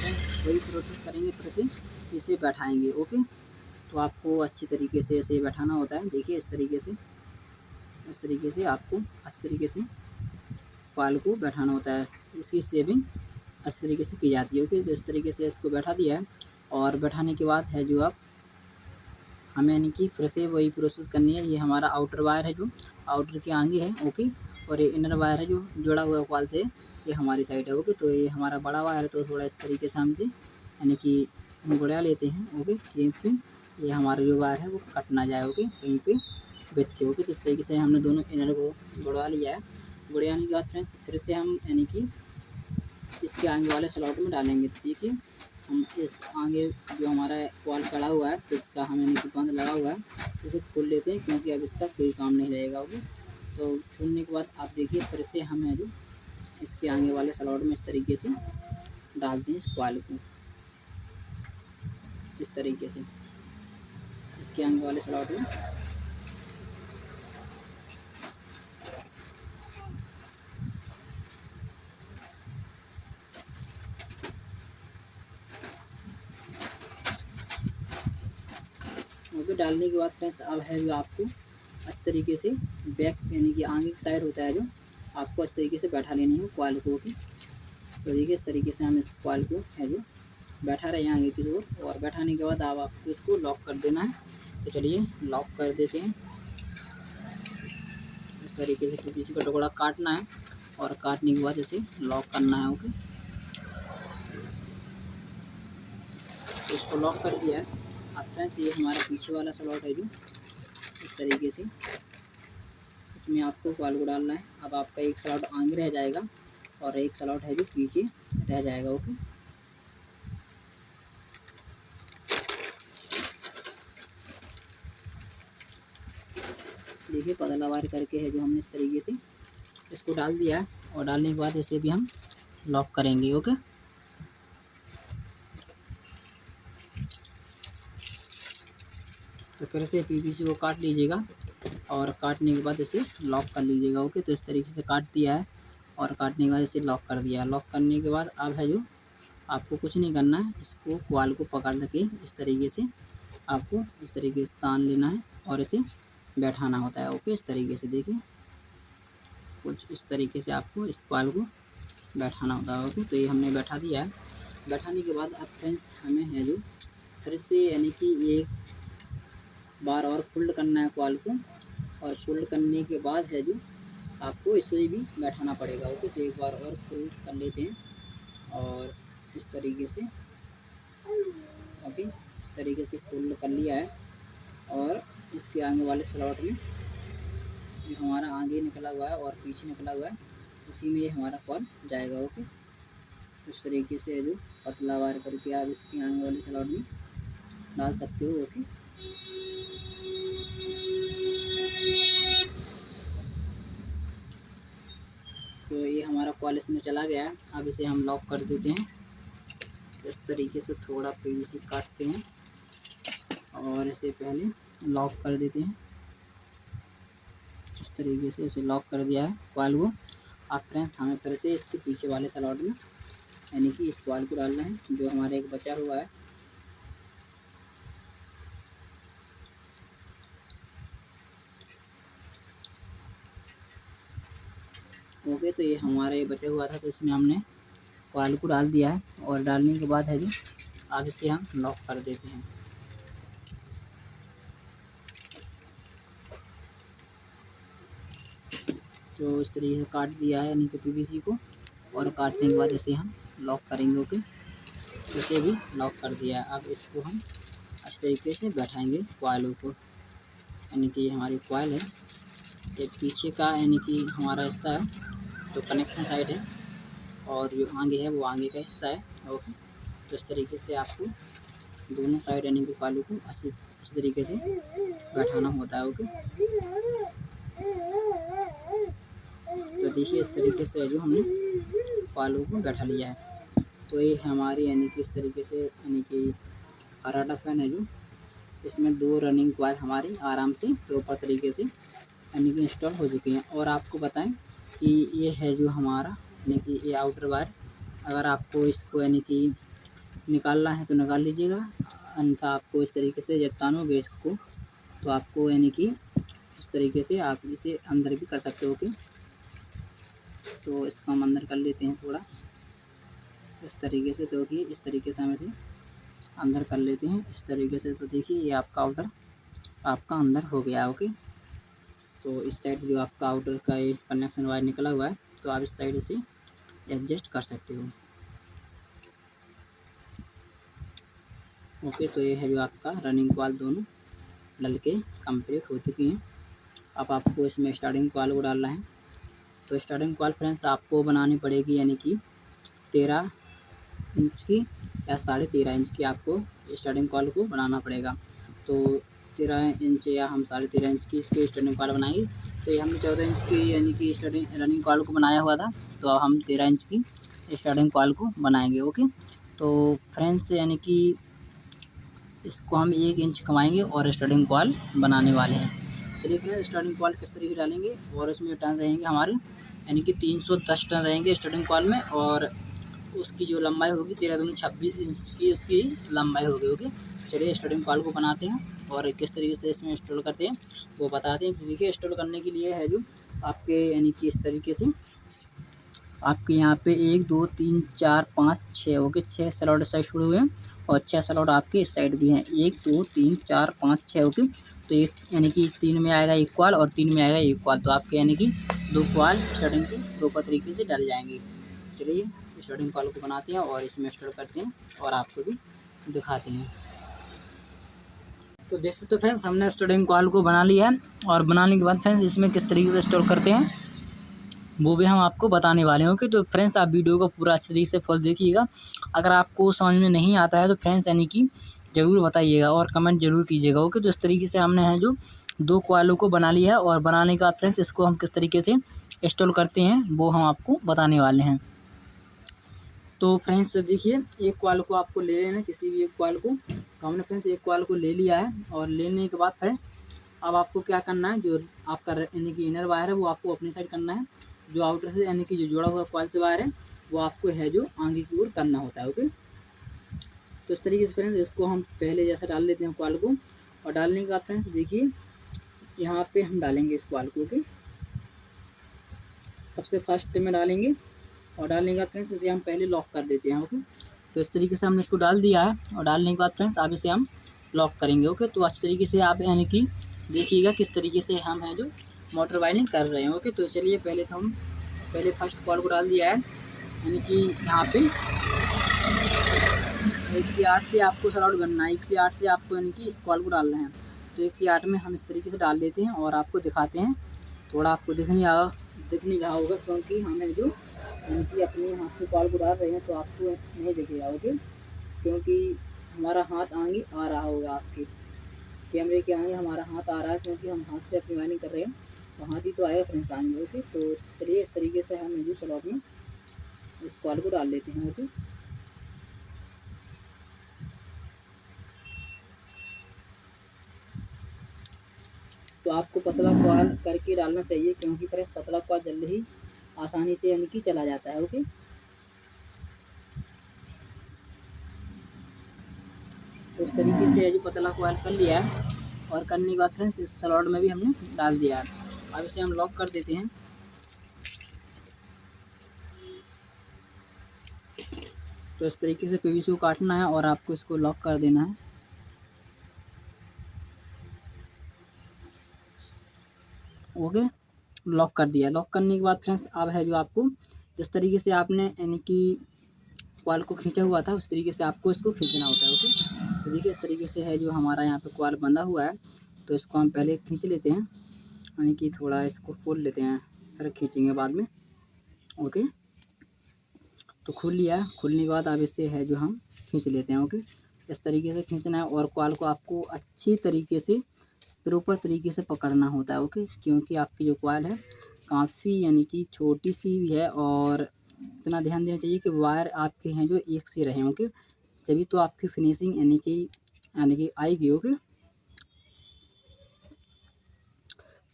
वही प्रोसेस करेंगे, फिर से इसे बैठाएंगे। ओके, तो आपको अच्छी तरीके से इसे बैठाना होता है। देखिए इस तरीके से आपको अच्छी तरीके से कॉइल को बैठाना होता है। इसकी सेविंग अच्छी तरीके से की जाती है। ओके, तो इस तरीके से इसको बैठा दिया है, और बैठाने के बाद है जो आप हमें यानी कि फिर से वही प्रोसेस करनी है। ये हमारा आउटर वायर है जो आउटर के आगे है। ओके, और ये इनर वायर है जो जुड़ा हुआ कॉइल से, ये हमारी साइड है। ओके, तो ये हमारा बड़ा वायर है, तो थोड़ा इस तरीके से हमसे यानी कि हम गुड़ा लेते हैं। ओके, क्योंकि ये हमारा जो वायर है वो कट ना जाए। ओके, कहीं पे बेच के। ओके, तो इस तरीके से हमने दोनों इनर को गुड़वा लिया है। गुड़ाने के बाद फ्रेंड्स फिर से हम यानी कि इसके आगे वाले स्लॉट में डालेंगे। देखिए हम इस आगे जो हमारा कॉइल चढ़ा हुआ है तो इसका हम यानी कि बंद लगा हुआ है, इसे खोल लेते हैं क्योंकि अब इसका कोई काम नहीं रहेगा। ओके, तो खोलने के बाद आप देखिए फिर से हम है जो इसके आगे वाले स्लॉट में इस तरीके से डालते हैं इस कॉइल को। इस तरीके से इसके आगे वाले स्लॉट में डालने के बाद फ्रेंड्स अब है जो आपको अच्छी तरीके से बैक यानी कि आगे की साइड होता है जो आपको अच्छी तरीके से बैठा लेनी है कॉइल को। ओके, तो देखिए इस तरीके से हम इस कॉइल को है जो बैठा रहे हैं आगे की ओर, और बैठाने के बाद अब आपको इसको लॉक कर देना है। तो चलिए लॉक कर देते हैं। इस तरीके से पीवीसी का टुकड़ा काटना है, और काटने के बाद इसे लॉक करना है। ओके, तो इसको लॉक कर दिया है। अब फ्रेंड्स ये हमारा पीछे वाला स्लॉट है जो इस तरीके से इसमें आपको कॉइल को डालना है। अब आपका एक स्लॉट आगे रह जाएगा और एक स्लॉट है जो पीछे रह जाएगा। ओके, देखिए पतला वायर करके है जो हमने इस तरीके से इसको डाल दिया है, और डालने के बाद इसे भी हम लॉक करेंगे। ओके, तो फिर से पीवीसी को काट लीजिएगा, और काटने के बाद इसे लॉक कर लीजिएगा। ओके, तो इस तरीके से काट दिया है, और काटने के बाद इसे लॉक कर दिया है। लॉक करने के बाद अब है जो आपको कुछ नहीं करना है, इसको कॉइल को पकड़ के इस तरीके से आपको इस तरीके से तान लेना है और इसे बैठाना होता है। ओके, इस तरीके से देखिए कुछ इस तरीके से आपको इस कॉइल को बैठाना होता है। ओके, तो ये हमने बैठा दिया है। बैठाने के बाद अब फ्रेंड्स हमें है जो फिर से यानी कि एक बार और फोल्ड करना है कॉइल को, और फोल्ड करने के बाद है जो आपको इसे भी बैठाना पड़ेगा। ओके, तो एक बार और फोल्ड कर लेते हैं और इस तरीके से ओके इस तरीके से फोल्ड कर लिया है। और इसके आगे वाले स्लॉट में जो हमारा आगे निकला हुआ है और पीछे निकला हुआ है उसी में ये हमारा कॉल जाएगा। ओके, इस तरीके से जो पतला वार करके आप इसके आगे वाले स्लॉट में डाल सकते हो। ओके, तो ये हमारा कॉल इसमें चला गया है। अब इसे हम लॉक कर देते हैं। इस तरीके से थोड़ा पीवीसी काटते हैं और इसे पहले लॉक कर देते हैं। इस तरीके से इसे लॉक कर दिया है कॉल को। अब फ्रेंड्स हमें फिर से इसके पीछे वाले स्लॉट में यानी कि इस कॉल को डालना है जो हमारे एक बचा हुआ है। ओके, तो ये हमारे बचा हुआ था तो इसमें हमने कॉल को डाल दिया है और डालने के बाद है जो अब इसे हम लॉक कर देते हैं। तो इस तरीके से काट दिया है यानी कि पीवीसी को, और काटने के बाद इसे हम लॉक करेंगे। ओके, इसे भी लॉक कर दिया है। अब इसको हम इस तरीके से बैठाएंगे कॉइलों को, यानी कि ये हमारी कॉइल है। एक पीछे का यानी कि हमारा हिस्सा है जो कनेक्शन साइड है, और जो आगे है वो आगे का हिस्सा है। ओके, तो इस तरीके से आपको दोनों साइड यानी कि कॉइलों को अच्छी तरीके से बैठाना होता है। ओके, तो देखिए इस तरीके से जो हमने कॉइलों को बैठा लिया है। तो ये हमारी यानी कि इस तरीके से यानी कि फराडा फैन है जो इसमें 2 रनिंग कॉइल हमारी आराम से प्रॉपर तरीके से यानी कि इंस्टॉल हो चुकी हैं। और आपको बताएं कि ये है जो हमारा यानी कि ये आउटर वायर, अगर आपको इसको यानी कि निकालना है तो निकाल लीजिएगा, अन्यथा आपको इस तरीके से जब तानोगे इसको तो आपको यानी कि इस तरीके से आप इसे अंदर भी कर सकते हो। कि तो इसको हम अंदर कर लेते हैं थोड़ा इस तरीके से, तो कि इस तरीके से हम इसे अंदर कर लेते हैं इस तरीके से। तो देखिए ये आपका आउटर आपका अंदर हो गया। ओके, तो इस साइड जो आपका आउटर का ये कनेक्शन वायर निकला हुआ है तो आप इस साइड इसे एडजस्ट कर सकते हो। ओके, तो ये है जो आपका रनिंग कॉइल दोनों डल के कंप्लीट हो चुकी हैं। अब आपको इसमें स्टार्टिंग कॉइल को डालना है। तो स्टार्टिंग कॉइल फ्रेंड्स आपको बनानी पड़ेगी यानी कि 13 इंच की या 13.5 इंच की आपको स्टार्टिंग कॉइल को बनाना पड़ेगा। तो 13 इंच या हम 13.5 इंच की इसकी स्टार्टिंग कॉइल बनाएंगे। तो ये हमने 14 इंच की यानी कि स्टार्टिंग रनिंग कॉइल को बनाया हुआ था, तो अब हम 13 इंच की स्टार्टिंग कॉइल को बनाएंगे। ओके, तो फ्रेंड्स यानी कि इसको हम 1 इंच कमाएंगे और स्टार्टिंग कॉइल बनाने वाले हैं। चलिए फ्रेंड्स स्टार्टिंग कॉइल किस तरीके से डालेंगे, और इसमें टर्न रहेंगे हमारे यानी कि 310 टर्न रहेंगे स्टार्टिंग कॉइल में, और उसकी जो लंबाई होगी 13 दूनी 26 इंच की उसकी लंबाई होगी। ओके, चलिए स्टार्टिंग कॉइल को बनाते हैं और किस तरीके से इसमें इंस्टॉल करते हैं वो बताते हैं। देखिए इंस्टॉल करने के लिए है जो आपके यानी कि इस तरीके से आपके यहाँ पे 1 2 3 4 5 6 ओके 6 स्लॉट इस साइड शुरू हुए हैं और 6 स्लॉट आपके इस साइड भी हैं। 1 2 3 4 5 6 ओके, तो एक यानी कि 3 में आएगा 1 कॉल और 3 में आएगा 1 कॉल, तो आपके यानी कि 2 कॉल स्टार्टिंग की प्रॉपर तरीके से डल जाएंगे। चलिए स्टार्टिंग कॉल को बनाते हैं और इसमें इंस्टॉल करते हैं और आपको भी दिखाते हैं। तो जैसे तो फ्रेंड्स हमने स्टार्टिंग कॉल को बना लिया है, और बनाने के बाद फ्रेंड्स इसमें किस तरीके से इंस्टॉल करते हैं वो भी हम आपको बताने वाले हैं। ओके, तो फ्रेंड्स आप वीडियो को पूरा अच्छे तरीके से फुल देखिएगा। अगर आपको समझ में नहीं आता है तो फ्रेंड्स यानी कि ज़रूर बताइएगा और कमेंट जरूर कीजिएगा। ओके, तो इस तरीके से हमने है जो 2 कॉइलों को बना लिया है, और बनाने के बाद फ्रेंड्स इसको हम किस तरीके से इंस्टॉल करते हैं वो हम आपको बताने वाले हैं। तो फ्रेंड्स देखिए एक कॉइल को आपको ले लेना है, किसी भी एक कॉइल को। तो हमने फ्रेंड्स एक कॉइल को ले लिया है, और लेने के बाद फ्रेंड्स अब आपको क्या करना है, जो आपका यानी कि इनर वायर है वो आपको अपनी साइड करना है, जो आउटर से यानी कि जो जुड़ा हुआ कॉइल से वायर है वो आपको है जो आगे की ओर करना होता है। ओके, तो इस तरीके से फ्रेंड्स इसको हम पहले जैसा डाल लेते हैं कॉइल को, और डालने के बाद फ्रेंड्स देखिए यहाँ पे हम डालेंगे इस कॉइल को। ओके, सबसे फर्स्ट में डालेंगे, और डालने के बाद फ्रेंड्स इसे हम पहले लॉक कर देते हैं। ओके, तो इस तरीके से हमने इसको डाल दिया है, और डालने के बाद फ्रेंड्स अब इसे हम लॉक करेंगे। ओके, तो अच्छी तरीके से आप यानी कि देखिएगा किस तरीके से हम है जो मोटर वायरिंग कर रहे हैं। ओके, तो चलिए पहले तो हम फर्स्ट कॉल को डाल दिया है, यानी कि यहाँ पे 1 से 8 से आपको सराउंड करना है, 1 से 8 से आपको यानी कि इस कॉल को डालना है। तो 1 से 8 में हम इस तरीके से डाल देते हैं और आपको दिखाते हैं। थोड़ा आपको दिख नहीं रहा होगा क्योंकि हमें जो यानी कि अपने हाथ से कॉल को डाल रहे हैं, तो आपको नहीं दिखेगा। ओके, क्योंकि हमारा हाथ आगे आ रहा होगा, आपके कैमरे के आगे हमारा हाथ आ रहा है, क्योंकि हम हाथ से अपनी वायरिंग कर रहे हैं, तो हाथ ही तो आएगा फ्रेंड्स आगे। ओके, तो चलिए इस तरीके से हम जो स्लॉट में इस कॉल को डाल देते हैं। ओके, तो आपको पतला कॉल करके डालना चाहिए, क्योंकि फ्रेंड्स पतला कॉल जल्दी ही आसानी से यानी कि चला जाता है। ओके, तो इस तरीके से जो पतला कॉल कर लिया है, और करने के बाद फ्रेंड्स इस स्लॉट में भी हमने डाल दिया है। अब इसे हम लॉक कर देते हैं। तो इस तरीके से पीवीसी को काटना है और आपको इसको लॉक कर देना है। ओके, लॉक कर दिया। लॉक करने के बाद फ्रेंड्स अब है जो आपको जिस तरीके से आपने यानी कि कॉल को खींचा हुआ था, उस तरीके से आपको इसको खींचना होता है। ओके, तो देखिए इस तरीके से है जो हमारा यहाँ पे कॉल बंधा हुआ है, तो इसको हम पहले खींच लेते हैं, यानी कि थोड़ा इसको खोल लेते हैं, फिर खींचेंगे बाद में। ओके, तो खोल लिया। खोलने के बाद अब इससे है जो हम खींच लेते हैं। ओके, इस तरीके से खींचना है और कॉल को आपको अच्छी तरीके से प्रॉपर तरीके से पकड़ना होता है। ओके, क्योंकि आपकी जो कॉल है काफ़ी यानी कि छोटी सी भी है, और इतना ध्यान देना चाहिए कि वायर आपके हैं जो एक से रहें। ओके, तभी तो आपकी फिनिशिंग यानी कि आएगी। ओके,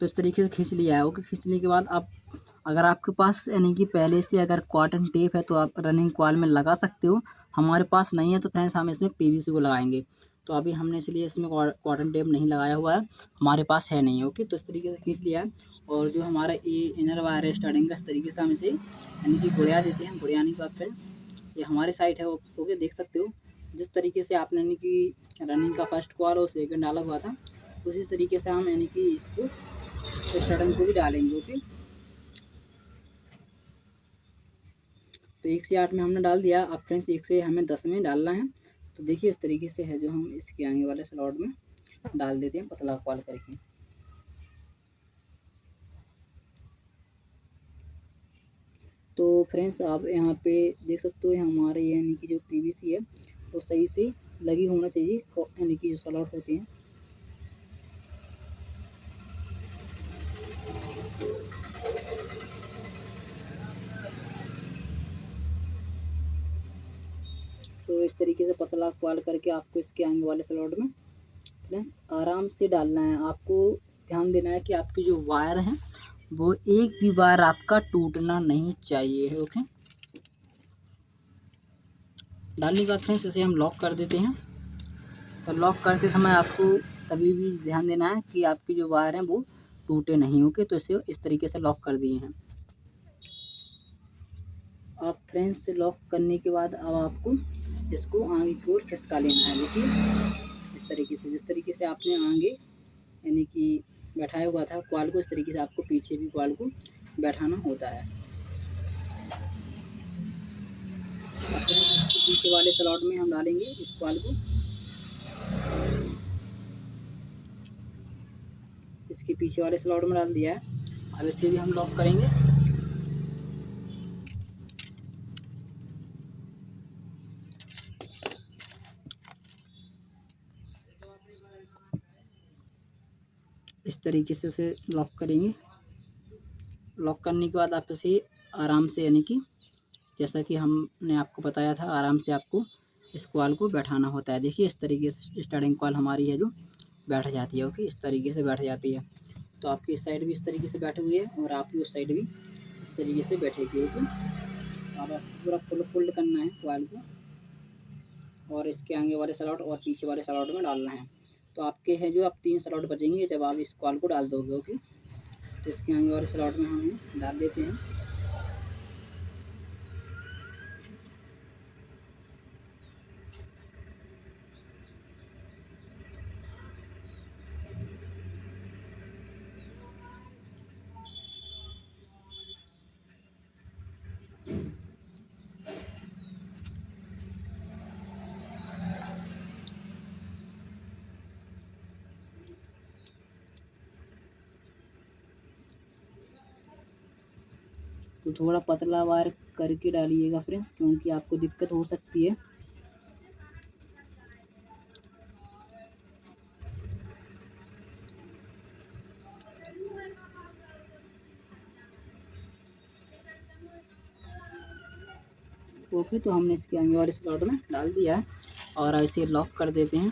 तो इस तरीके से खींच लिया है। ओके, खींचने के बाद आप अगर आपके पास यानी कि पहले से अगर कॉटन टेप है तो आप रनिंग कॉल में लगा सकते हो। हमारे पास नहीं है तो फ्रेंड्स हम इसमें पीवीसी को लगाएंगे। तो अभी हमने इसलिए इसमें कॉटन टेप नहीं लगाया हुआ है, हमारे पास है नहीं। ओके, तो इस तरीके से खींच लिया है, और जो हमारा ये इनर वायर है स्टार्टिंग का, इस तरीके से हम इसे यानी कि गुड़िया देते हैं। गुड़ियाने के बाद फ्रेंड्स ये हमारे साइड है। ओके, देख सकते हो जिस तरीके से आपने यानी कि रनिंग का फर्स्ट कॉल और सेकंड डाला हुआ था, उसी तरीके से हम यानी कि इसको स्टार्टिंग को भी डालेंगे। ओके, तो 1 से 8 में हमने डाल दिया। अब फ्रेंड्स 1 से हमें 10 में डालना है। तो देखिए इस तरीके से है जो हम इसके आगे वाले स्लॉट में डाल देते हैं पतला कॉल करके। तो फ्रेंड्स आप यहाँ पे देख सकते हो हमारे यानी कि जो पीवीसी है वो सही से लगी होना चाहिए, यानी कि जो स्लॉट होते हैं। तो इस तरीके से पतला कॉल करके आपको इसके आगे वाले स्लॉट में फ्रेंड्स आराम से डालना है। आपको ध्यान देना है कि आपकी जो वायर है वो एक भी वायर आपका टूटना नहीं चाहिए। ओके, डालने के बाद फ्रेंड्स इसे हम लॉक कर देते हैं। तो लॉक करते समय आपको तभी भी ध्यान देना है कि आपकी जो वायर है वो टूटे नहीं। ओके, तो इसे इस तरीके से लॉक कर दिए हैं। आप फ्रेंड्स से लॉक करने के बाद अब आपको इसको आगे की ओर खिसका लेना है। देखिए इस तरीके से, जिस तरीके से आपने आगे यानी कि बैठाया हुआ था कॉल को, इस तरीके से आपको पीछे भी कॉल को बैठाना होता है। पीछे वाले स्लॉट में हम डालेंगे इस कॉल को, इसके पीछे वाले स्लॉट में डाल दिया है। अब इसे भी हम लॉक करेंगे। इस तरीके से इसे लॉक करेंगे। लॉक करने के बाद आप इसे आराम से यानी कि जैसा कि हमने आपको बताया था, आराम से आपको इस कॉल को बैठाना होता है। देखिए इस तरीके से स्टार्टिंग कॉल हमारी है जो बैठ जाती है। ओके, इस तरीके से बैठ जाती है। तो आपकी इस साइड भी इस तरीके से बैठी हुई है और आपकी उस साइड भी इस तरीके से बैठेगी। ओके, अब आपको पूरा फुल फोल्ड करना है कॉल को, और इसके आगे वाले स्लॉट और पीछे वाले स्लॉट में डालना है। तो आपके हैं जो आप 3 स्लॉट बचेंगे जब आप इस कॉल को डाल दोगे। ओके, तो इसके आगे वाले स्लॉट में हम डाल देते हैं। तो थोड़ा पतला वायर करके डालिएगा फ्रेंड्स, क्योंकि आपको दिक्कत हो सकती है। ओके, तो हमने इसके आगे वाले स्लॉट में डाल दिया है और इसे लॉक कर देते हैं।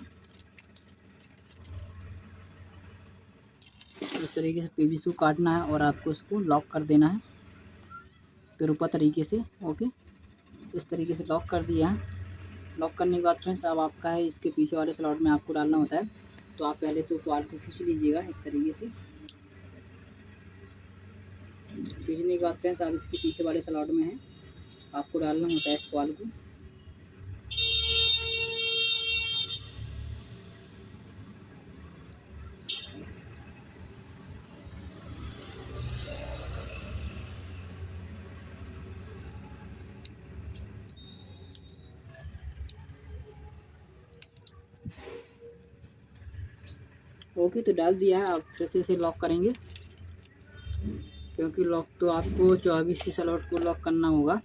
इस तरीके से पीवीसी को काटना है और आपको इसको लॉक कर देना है प्रॉपर तरीके से। ओके, इस तरीके से लॉक कर दिया है। लॉक करने के बाद फ्रेंड्स अब आपका है इसके पीछे वाले स्लॉट में आपको डालना होता है। तो आप पहले तो क्वाल को खींच लीजिएगा इस तरीके से। खींचने के बाद फ्रेंड्स आप इसके पीछे वाले स्लॉट में है आपको डालना होता है इस क्वाल को। ओके, तो डाल दिया है। आप फिर से इसे लॉक करेंगे, क्योंकि लॉक तो आपको 24 स्लॉट को लॉक करना होगा।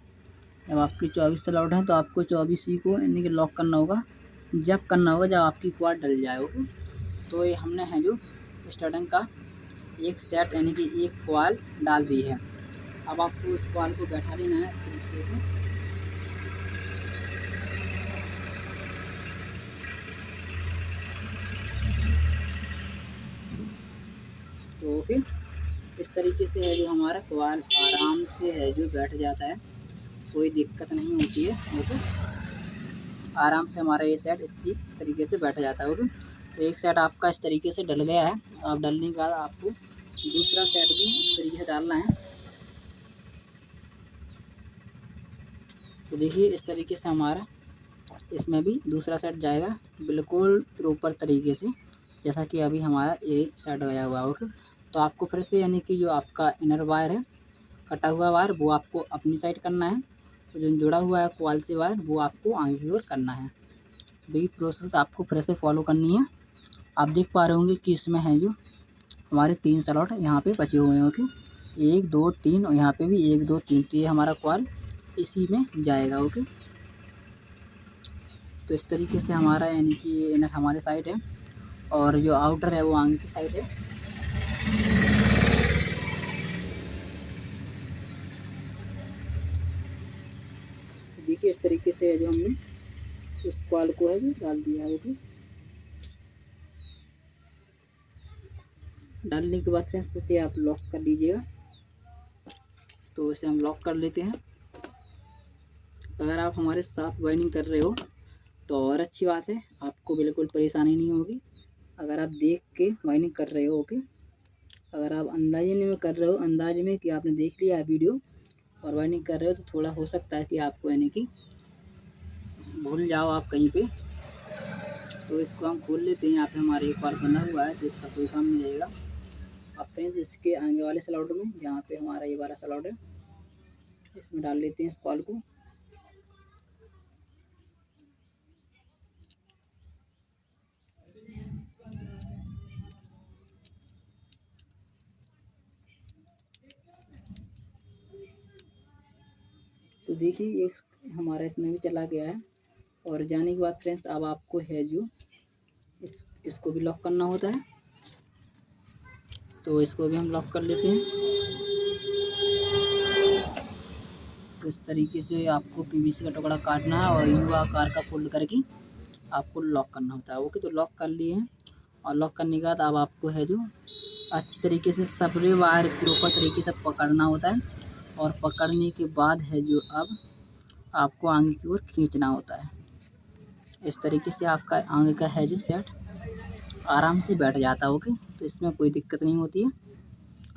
जब आपकी 24 स्लॉट है तो आपको 24 ही को यानी कि लॉक करना होगा। जब करना होगा जब आपकी क्वाड डल जाए। ओके, तो ये हमने है जो स्टार्टिंग का एक सेट यानी कि एक क्वाल डाल दी है। अब आपको उस क्वाल को बैठा लेना है इस तरीके से। तो ओके, इस तरीके से है जो हमारा क्वाल आराम से है जो बैठ जाता है, कोई दिक्कत नहीं होती है। ओके, आराम से हमारा ये सेट इसी तरीके से बैठ जाता है। ओके, तो एक सेट आपका इस तरीके से डल गया है। अब डलने के बाद आपको दूसरा सेट भी इस तरीके से डालना है। तो देखिए इस तरीके से हमारा इसमें भी दूसरा सेट जाएगा बिल्कुल प्रॉपर तरीके से, जैसा कि अभी हमारा एक सेट गया हुआ है। ओके, तो आपको फिर से यानी कि जो आपका इनर वायर है कटा हुआ वायर वो आपको अपनी साइड करना है, तो जो जुड़ा हुआ है क्वाल से वायर वो आपको आगे की ओर करना है। वही प्रोसेस आपको फिर से फॉलो करनी है। आप देख पा रहे होंगे कि इसमें है जो हमारे 3 स्लॉट यहाँ पे बचे हुए हैं। ओके, 1 2 3 और यहाँ पे भी 1 2 3, तो ये हमारा क्वाल इसी में जाएगा। ओके, तो इस तरीके से हमारा यानी कि इनर हमारे साइड है और जो आउटर है वो आगे की साइड है। देखिए इस तरीके से है जो हमने उस क्वाल को है जो डाल दिया है। ओके, डालने के बाद फ्रेंड्स इसे आप लॉक कर लीजिएगा। तो इसे हम लॉक कर लेते हैं। अगर आप हमारे साथ वाइंडिंग कर रहे हो तो और अच्छी बात है, आपको बिल्कुल परेशानी नहीं होगी। अगर आप देख के वाइंडिंग कर रहे हो, ओके, अगर आप अंदाजे में कर रहे हो, अंदाज में कि आपने देख लिया है वीडियो और वाइंडिंग कर रहे हो, तो थोड़ा हो सकता है कि आपको यानी कि भूल जाओ आप कहीं पे। तो इसको हम खोल लेते हैं। यहाँ पे हमारे एक बार बना हुआ है तो इसका कोई काम नहीं रहेगा। अब फ्रेंड्स इसके आगे वाले स्लॉट में जहाँ पे हमारा ये वाला स्लॉट है इसमें डाल लेते हैं इस कॉल को। तो देखिए एक हमारा इसमें भी चला गया है। और जाने के बाद फ्रेंड्स अब आपको है जो इसको भी लॉक करना होता है, तो इसको भी हम लॉक कर लेते हैं। तो इस तरीके से आपको पीवीसी का टुकड़ा काटना है और यू आकार का फोल्ड करके आपको लॉक करना होता है। ओके, तो लॉक कर लिए हैं और लॉक करने के बाद अब आपको है जो अच्छी तरीके से सबरे वायर प्रॉपर तरीके से पकड़ना होता है और पकड़ने के बाद है जो अब आपको आगे की ओर खींचना होता है। इस तरीके से आपका आगे का है जो सेट आराम से बैठ जाता है। ओके, तो इसमें कोई दिक्कत नहीं होती है,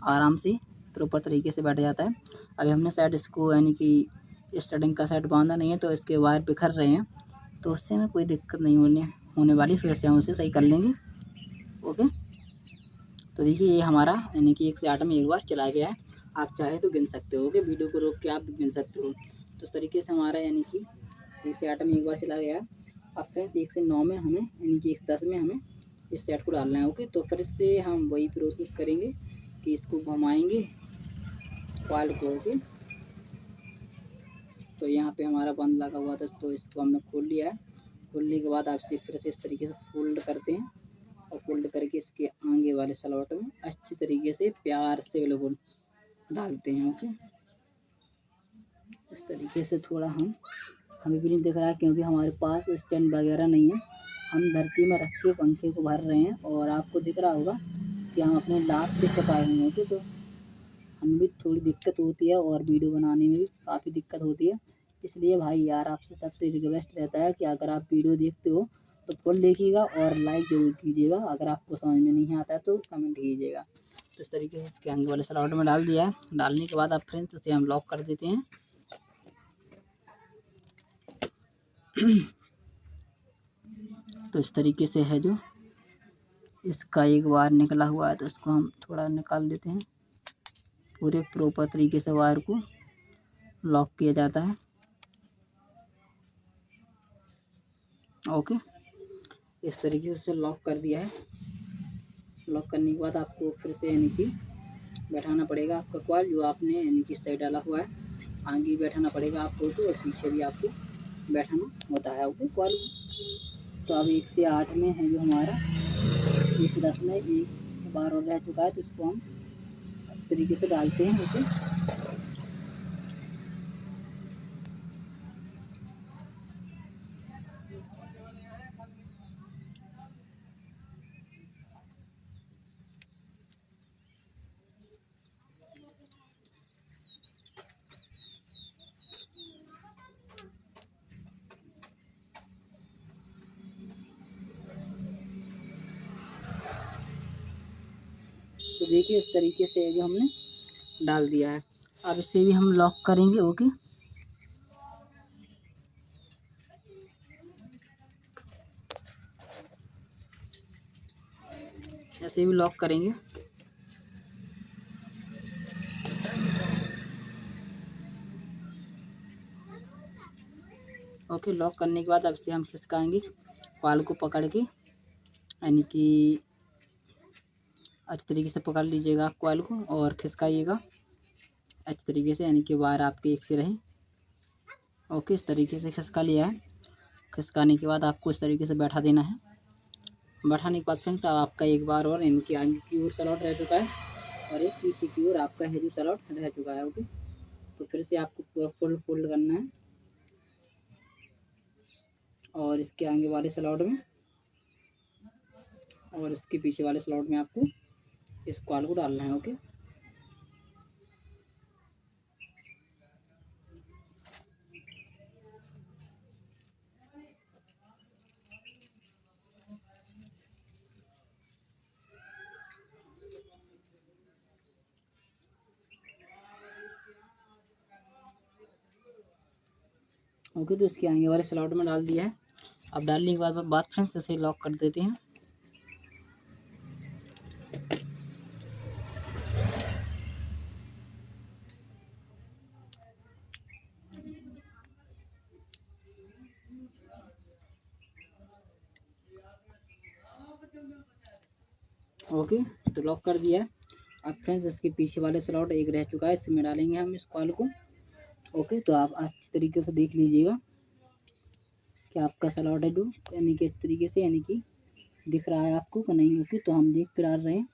आराम से प्रॉपर तरीके से बैठ जाता है। अभी हमने सेट इसको यानी कि स्टार्टिंग का सेट बांधा नहीं है तो इसके वायर बिखर रहे हैं, तो उससे में कोई दिक्कत नहीं होने वाली। फिर से हम उसे सही कर लेंगे। ओके, तो देखिए ये हमारा यानी कि 1 से 8 में एक बार चला गया है। आप चाहे तो गिन सकते हो। ओके, वीडियो को रोक के आप भी गिन सकते हो। तो इस तरीके से हमारा यानी कि 1 से 8 में एक बार चला गया है। अब फ्रेंड्स 1 से 9 में हमें यानी कि 1 से 10 में हमें इस सेट को डालना है। ओके, तो फिर से हम वही प्रोसेस करेंगे कि इसको घुमाएंगे क्वाल को। ओके, तो यहाँ पे हमारा बंद लगा हुआ था, तो इसको हमने खोल लिया है। खोलने के बाद आप इसे फिर से इस तरीके से फोल्ड करते हैं और फोल्ड करके इसके आगे वाले स्लॉट में अच्छी तरीके से प्यार से बिल्कुल डालते हैं। ओके, इस तरीके से थोड़ा हमें भी नहीं दिख रहा है क्योंकि हमारे पास स्टैंड वगैरह नहीं है, हम धरती में रख के पंखे को भर रहे हैं। और आपको दिख रहा होगा कि हम अपने लाभ से छपाए हुए हैं। तो हमें भी थोड़ी दिक्कत होती है और वीडियो बनाने में भी काफ़ी दिक्कत होती है। इसलिए भाई यार आपसे सबसे रिक्वेस्ट रहता है कि अगर आप वीडियो देखते हो तो फुल देखिएगा और लाइक ज़रूर कीजिएगा। अगर आपको समझ में नहीं आता है तो कमेंट कीजिएगा। तो इस तरीके से इसके आगे वाले स्लॉट में डाल दिया है। डालने के बाद आप फ्रेंड्स इसे हम लॉक कर देते हैं। तो इस तरीके से है जो इसका एक वायर निकला हुआ है, तो इसको हम थोड़ा निकाल देते हैं। पूरे प्रॉपर तरीके से वायर को लॉक किया जाता है। ओके, इस तरीके से लॉक कर दिया है। लॉक करने के बाद आपको फिर से यानी कि बैठाना पड़ेगा आपका कॉइल जो आपने यानी कि साइड डाला हुआ है। आगे बैठाना पड़ेगा आपको तो, और पीछे भी आपको बैठाना होता है। ओके, कॉइल तो अब 1 से 8 में है जो हमारा 1 से 10 में एक बार और रह चुका है, तो इसको हम अच्छी तरीके से डालते हैं। ओके, तो देखिए इस तरीके से जो हमने डाल दिया है। अब इसे भी हम लॉक करेंगे। ओके, ऐसे भी लॉक करेंगे। ओके, लॉक करने के बाद अब इसे हम खिसकाएंगे कॉइल को पकड़ के, यानी कि अच्छी तरीके से पकड़ लीजिएगा आप कॉइल को और खिसकाइएगा अच्छी तरीके से, यानी कि वायर आपके एक से रहे। ओके, इस तरीके से खिसका लिया है। खिसकाने के बाद आपको इस तरीके से बैठा देना है। बैठाने के बाद फ्रेंड्स आपका एक बार और यानी कि आगे की ओर स्लॉट रह चुका है और एक पीछे की ओर आपका है जो स्लॉट रह चुका है। ओके, तो फिर से आपको पूरा फोल्ड करना है और इसके आगे वाले स्लॉट में और इसके पीछे वाले स्लॉट में आपको इस कॉइल को डालना है। ओके, ओके, तो इसके आगे वाले स्लॉट में डाल दिया है। अब डालने के बाद फ्रेंड्स इसे लॉक कर देते हैं। ओके, तो लॉक कर दिया है। अब फ्रेंड्स इसके पीछे वाले स्लॉट एक रह चुका है, इसमें डालेंगे हम इस कॉइल को। ओके, तो आप अच्छी तरीके से देख लीजिएगा कि आपका स्लॉट है जो यानी कि इस तरीके से यानी कि दिख रहा है आपको कि नहीं। ओके, तो हम देख कर डाल रहे हैं।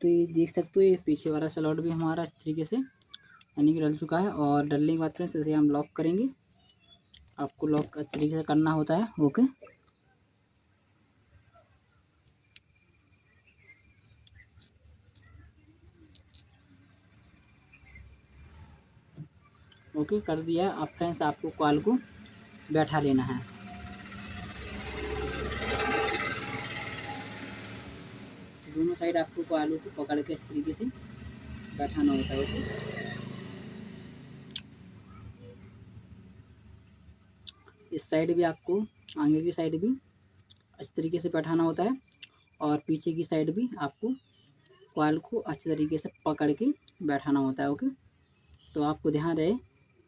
तो ये देख सकते हो ये पीछे वाला स्लॉट भी हमारा अच्छी तरीके से यानी कि डल चुका है। और डलने के बाद फ्रेंड्स इसे हम लॉक करेंगे। आपको लॉक अच्छी तरीके से करना होता है। ओके, ओके कर दिया। अब फ्रेंड्स आपको कॉइल को बैठा लेना है। दोनों साइड आपको कॉइल को पकड़ के इस तरीके से बैठाना होता है। ओके, इस साइड भी आपको आगे की साइड भी अच्छी तरीके से बैठाना होता है और पीछे की साइड भी आपको कॉइल को अच्छी तरीके से पकड़ के बैठाना होता है। ओके, तो आपको ध्यान रहे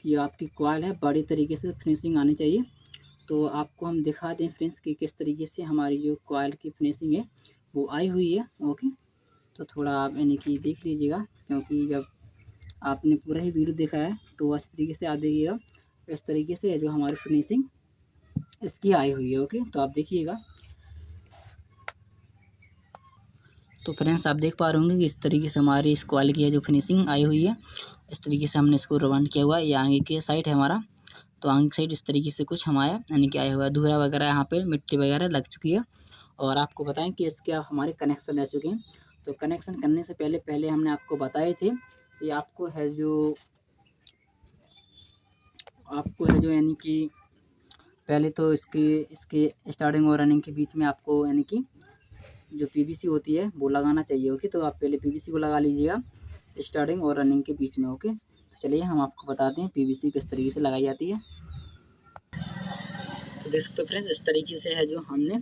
कि आपकी कॉइल है बड़ी तरीके से फिनिशिंग आनी चाहिए। तो आपको हम दिखा दें फ्रेंड्स कि किस तरीके से हमारी जो कॉइल की फिनिशिंग है वो आई हुई है। ओके, तो थोड़ा आप यानी कि देख लीजिएगा, क्योंकि जब आपने पूरा ही वीडियो देखा है तो अच्छी तरीके से आप देखिएगा। इस तरीके से जो हमारी फिनिशिंग इसकी आई हुई है। ओके, तो आप देखिएगा। तो फ्रेंड्स आप देख पा रहे होंगे कि इस तरीके से हमारी इस कॉइल की जो फिनिशिंग आई हुई है, इस तरीके से हमने इसको राउंड किया हुआ है। ये आगे के साइड है हमारा, तो आगे साइड इस तरीके से कुछ हमारा यानी कि आया हुआ है। धुरा वगैरह यहाँ पे मिट्टी वगैरह लग चुकी है। और आपको बताएं कि इसके हमारे कनेक्शन रह चुके हैं। तो कनेक्शन करने से पहले हमने आपको बताए थे कि आपको है जो यानी कि पहले तो इसके स्टार्टिंग और रनिंग के बीच में आपको यानी कि जो पीवीसी होती है वो लगाना चाहिए। ओके, तो आप पहले पीवीसी को लगा लीजिएगा स्टार्टिंग और रनिंग के बीच में। ओके, तो चलिए हम आपको बताते हैं पीवीसी किस तरीके से लगाई जाती है। तो देख सकते हो फ्रेंड्स, इस तरीके से है जो हमने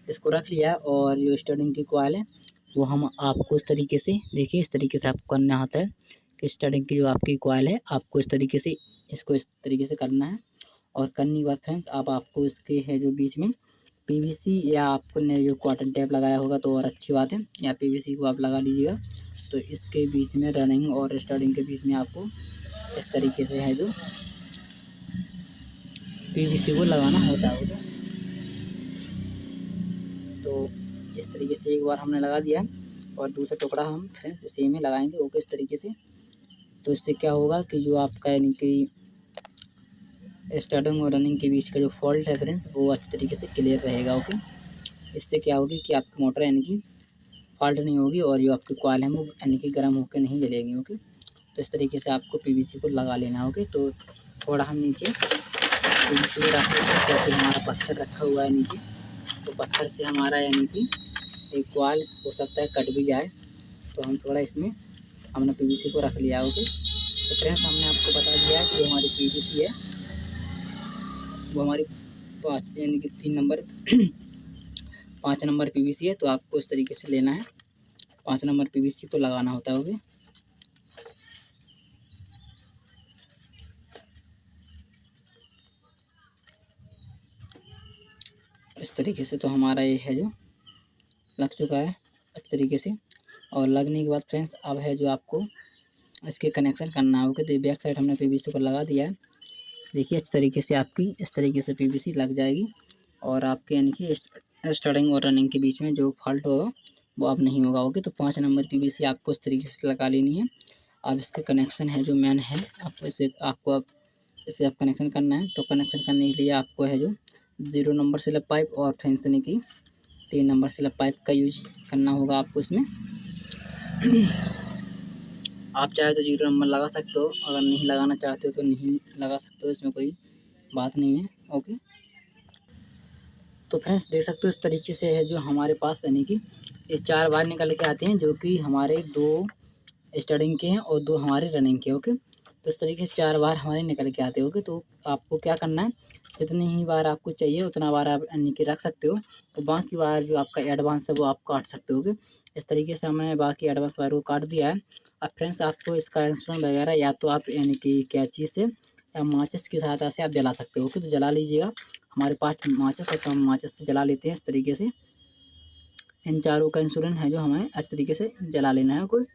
इसको रख लिया है। और जो स्टार्टिंग की कॉइल है वो हम आपको इस तरीके से देखिए, इस तरीके से आपको करना होता है कि स्टार्टिंग की जो आपकी कॉइल है आपको इस तरीके से इसको इस तरीके से करना है। और करने के बाद फ्रेंड्स अब आपको इसके है जो बीच में पीवीसी या आपने जो कॉटन टेप लगाया होगा तो और अच्छी बात है, या पीवीसी को आप लगा लीजिएगा। तो इसके बीच में रनिंग और स्टार्टिंग के बीच में आपको इस तरीके से है जो पीवीसी को लगाना होता है। ओके, तो इस तरीके से एक बार हमने लगा दिया और दूसरा टुकड़ा हम फ्रेंड्स इसी में लगाएंगे। ओके, इस तरीके से। तो इससे क्या होगा कि जो आपका यानी कि स्टार्टिंग और रनिंग के बीच का जो फॉल्ट है फ्रेंड्स वो अच्छी तरीके से क्लियर रहेगा। ओके, इससे क्या होगी कि आपकी मोटर यानी कि फॉल्ट नहीं होगी और जो आपकी कॉइल है वो यानी कि गर्म होकर नहीं जलेगी। ओके, तो इस तरीके से आपको पीवीसी को लगा लेना है। ओके, तो थोड़ा हम नीचे पीवीसी को रख देते हैं क्योंकि हमारा पत्थर रखा हुआ है नीचे, तो पत्थर से हमारा यानी कि एक कॉइल हो सकता है कट भी जाए। तो हम थोड़ा इसमें हमने पीवीसी को रख लिया। ओके, तो फ्रेंड्स हमने आपको बता दिया है कि जो हमारी पीवीसी है वो हमारी 5 यानी कि 3 नंबर 5 नंबर पीवीसी है। तो आपको इस तरीके से लेना है, 5 नंबर पीवीसी को लगाना होता है। ओके, इस तरीके से तो हमारा ये है जो लग चुका है अच्छी तरीके से। और लगने के बाद फ्रेंड्स अब है जो आपको इसके कनेक्शन करना है। ओके, तो बैक साइड हमने पीवीसी को लगा दिया है। देखिए अच्छी तरीके से आपकी इस तरीके से पीवीसी लग जाएगी और आपके यानी कि स्टार्टिंग और रनिंग के बीच में जो फॉल्ट होगा वो अब नहीं होगा। ओके, तो 5 नंबर पीवीसी आपको इस तरीके से लगा लेनी है। अब इसके कनेक्शन है जो मेन है आपको इसे आप कनेक्शन करना है। तो कनेक्शन करने के लिए आपको है जो 0 नंबर स्लिप पाइप और फ्रेंड्स यानी कि 3 नंबर स्लिप पाइप का यूज करना होगा आपको इसमें। आप चाहे तो 0 नंबर लगा सकते हो, अगर नहीं लगाना चाहते हो तो नहीं लगा सकते हो, इसमें कोई बात नहीं है। ओके, तो फ्रेंड्स देख सकते हो इस तरीके से है जो हमारे पास यानी कि ये 4 वायर निकल के आते हैं, जो कि हमारे 2 स्टार्टिंग के हैं और 2 हमारे रनिंग के। ओके, तो इस तरीके से 4 वायर हमारे निकल के आते हैं। ओके, तो आपको क्या करना है, जितनी ही वायर आपको चाहिए उतना वायर आप यानी कि रख सकते हो। तो बाकी वायर जो आपका एडवांस है वो आप काट सकते हो। ओके, इस तरीके से हमने बाकी एडवांस वायर को काट दिया है। अब फ्रेंड्स आपको इसका इंस्ट्रूमेंट वगैरह या तो आप यानी कि कैंची से या माचिस की सहायता से आप जला सकते हो। ओके, तो जला लीजिएगा। हमारे पास माचिस है तो हम माचिस से जला लेते हैं। इस तरीके से इन चारों का इंस्ट्रूमेंट है जो हमें अच्छी तरीके से जला लेना है। कोई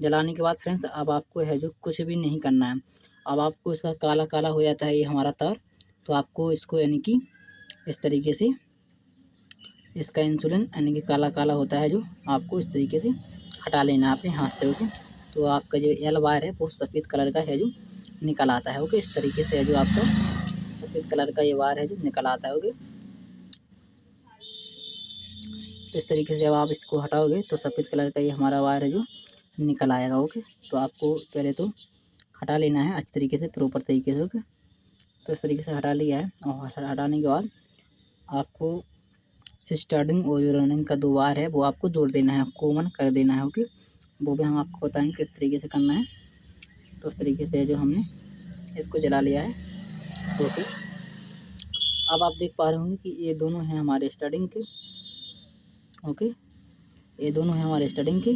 जलाने के बाद फ्रेंड्स अब आपको है जो कुछ भी नहीं करना है। अब आपको इसका काला काला हो जाता है ये हमारा तार, तो आपको इसको यानी कि इस तरीके से इसका इंसुलिन यानी कि काला काला होता है जो आपको इस तरीके से हटा लेना है अपने हाथ से। ओके, तो आपका जो एल वायर है वो सफ़ेद कलर का है जो निकल आता है। ओके, इस तरीके से है जो आपका सफ़ेद कलर का ये वायर है जो निकल आता है। ओके, तो इस तरीके से जब आप इसको हटाओगे तो सफ़ेद कलर का ये हमारा वायर है जो निकल आएगा। ओके, तो आपको पहले तो हटा लेना है अच्छी तरीके से प्रॉपर तरीके से। ओके, तो इस तरीके से हटा लिया है और हटाने के बाद आपको स्टार्टिंग और जो रनिंग का 2 वायर है वो आपको जोड़ देना है, कॉमन कर देना है। ओके, वो भी हम आपको बताएंगे किस तरीके से करना है। तो उस तरीके से जो हमने इसको जला लिया है। ओके, अब आप देख पा रहे होंगे कि ये दोनों हैं हमारे स्टार्टिंग के। ओके, ये दोनों हैं हमारे स्टार्टिंग के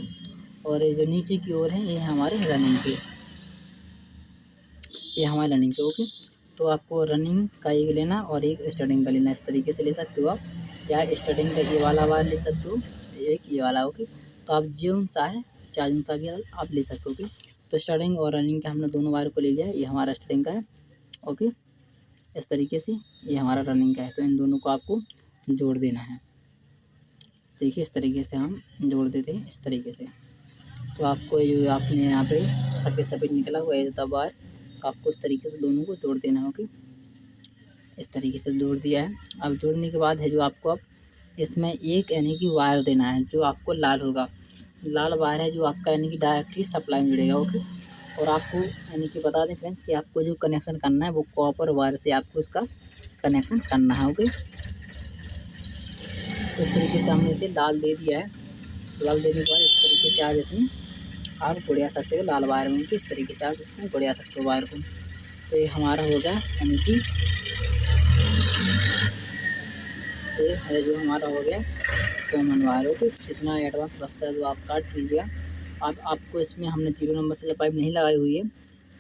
और ये जो नीचे की ओर हैं ये हैं हमारे रनिंग के। ये हमारी रनिंग पे। ओके, तो आपको रनिंग का एक लेना और एक स्टार्टिंग का लेना, इस तरीके से ले सकते हो आप, या स्टार्टिंग का ये वाला वायर ले सकते हो, एक ये वाला। ओके, तो आप जो सा है चार्जिंग सा भी आप ले सकते हो। ओके, तो स्टार्टिंग और रनिंग का हमने दोनों वायर को ले लिया है। ये हमारा स्टार्टिंग का है। ओके, इस तरीके से ये हमारा रनिंग का है। तो इन दोनों को आपको जोड़ देना है। देखिए इस तरीके से हम जोड़ देते हैं, इस तरीके से। तो आपको ये आपने यहाँ पे सफ़ेद सफ़ेद निकला हुआ है तब वायर, तो आपको इस तरीके से दोनों को जोड़ देना है। ओके, इस तरीके से जोड़ दिया है। अब जोड़ने के बाद है जो आपको अब इसमें एक यानी कि वायर देना है जो आपको लाल होगा। लाल वायर है जो आपका यानी कि डायरेक्टली सप्लाई में जुड़ेगा। ओके, और आपको यानी कि बता दें फ्रेंड्स कि आपको जो कनेक्शन करना है वो कॉपर वायर से आपको इसका कनेक्शन करना है। ओके, तो इस तरीके से हमने इसे लाल दे दिया है। लाल देने के बाद इस तरीके से आप इसमें आप जुड़ा सकते हो लाल वायर में। इस तरीके से आप इसमें जुड़ा सकते हो वायर को। तो ये हमारा हो गया यानी कि ये है जो हमारा हो गया कॉमन वायर। ओके, जितना एडवांस बचता है तो आप काट दीजिएगा। अब आपको इसमें हमने 0 नंबर से पाइप नहीं लगाई हुई है,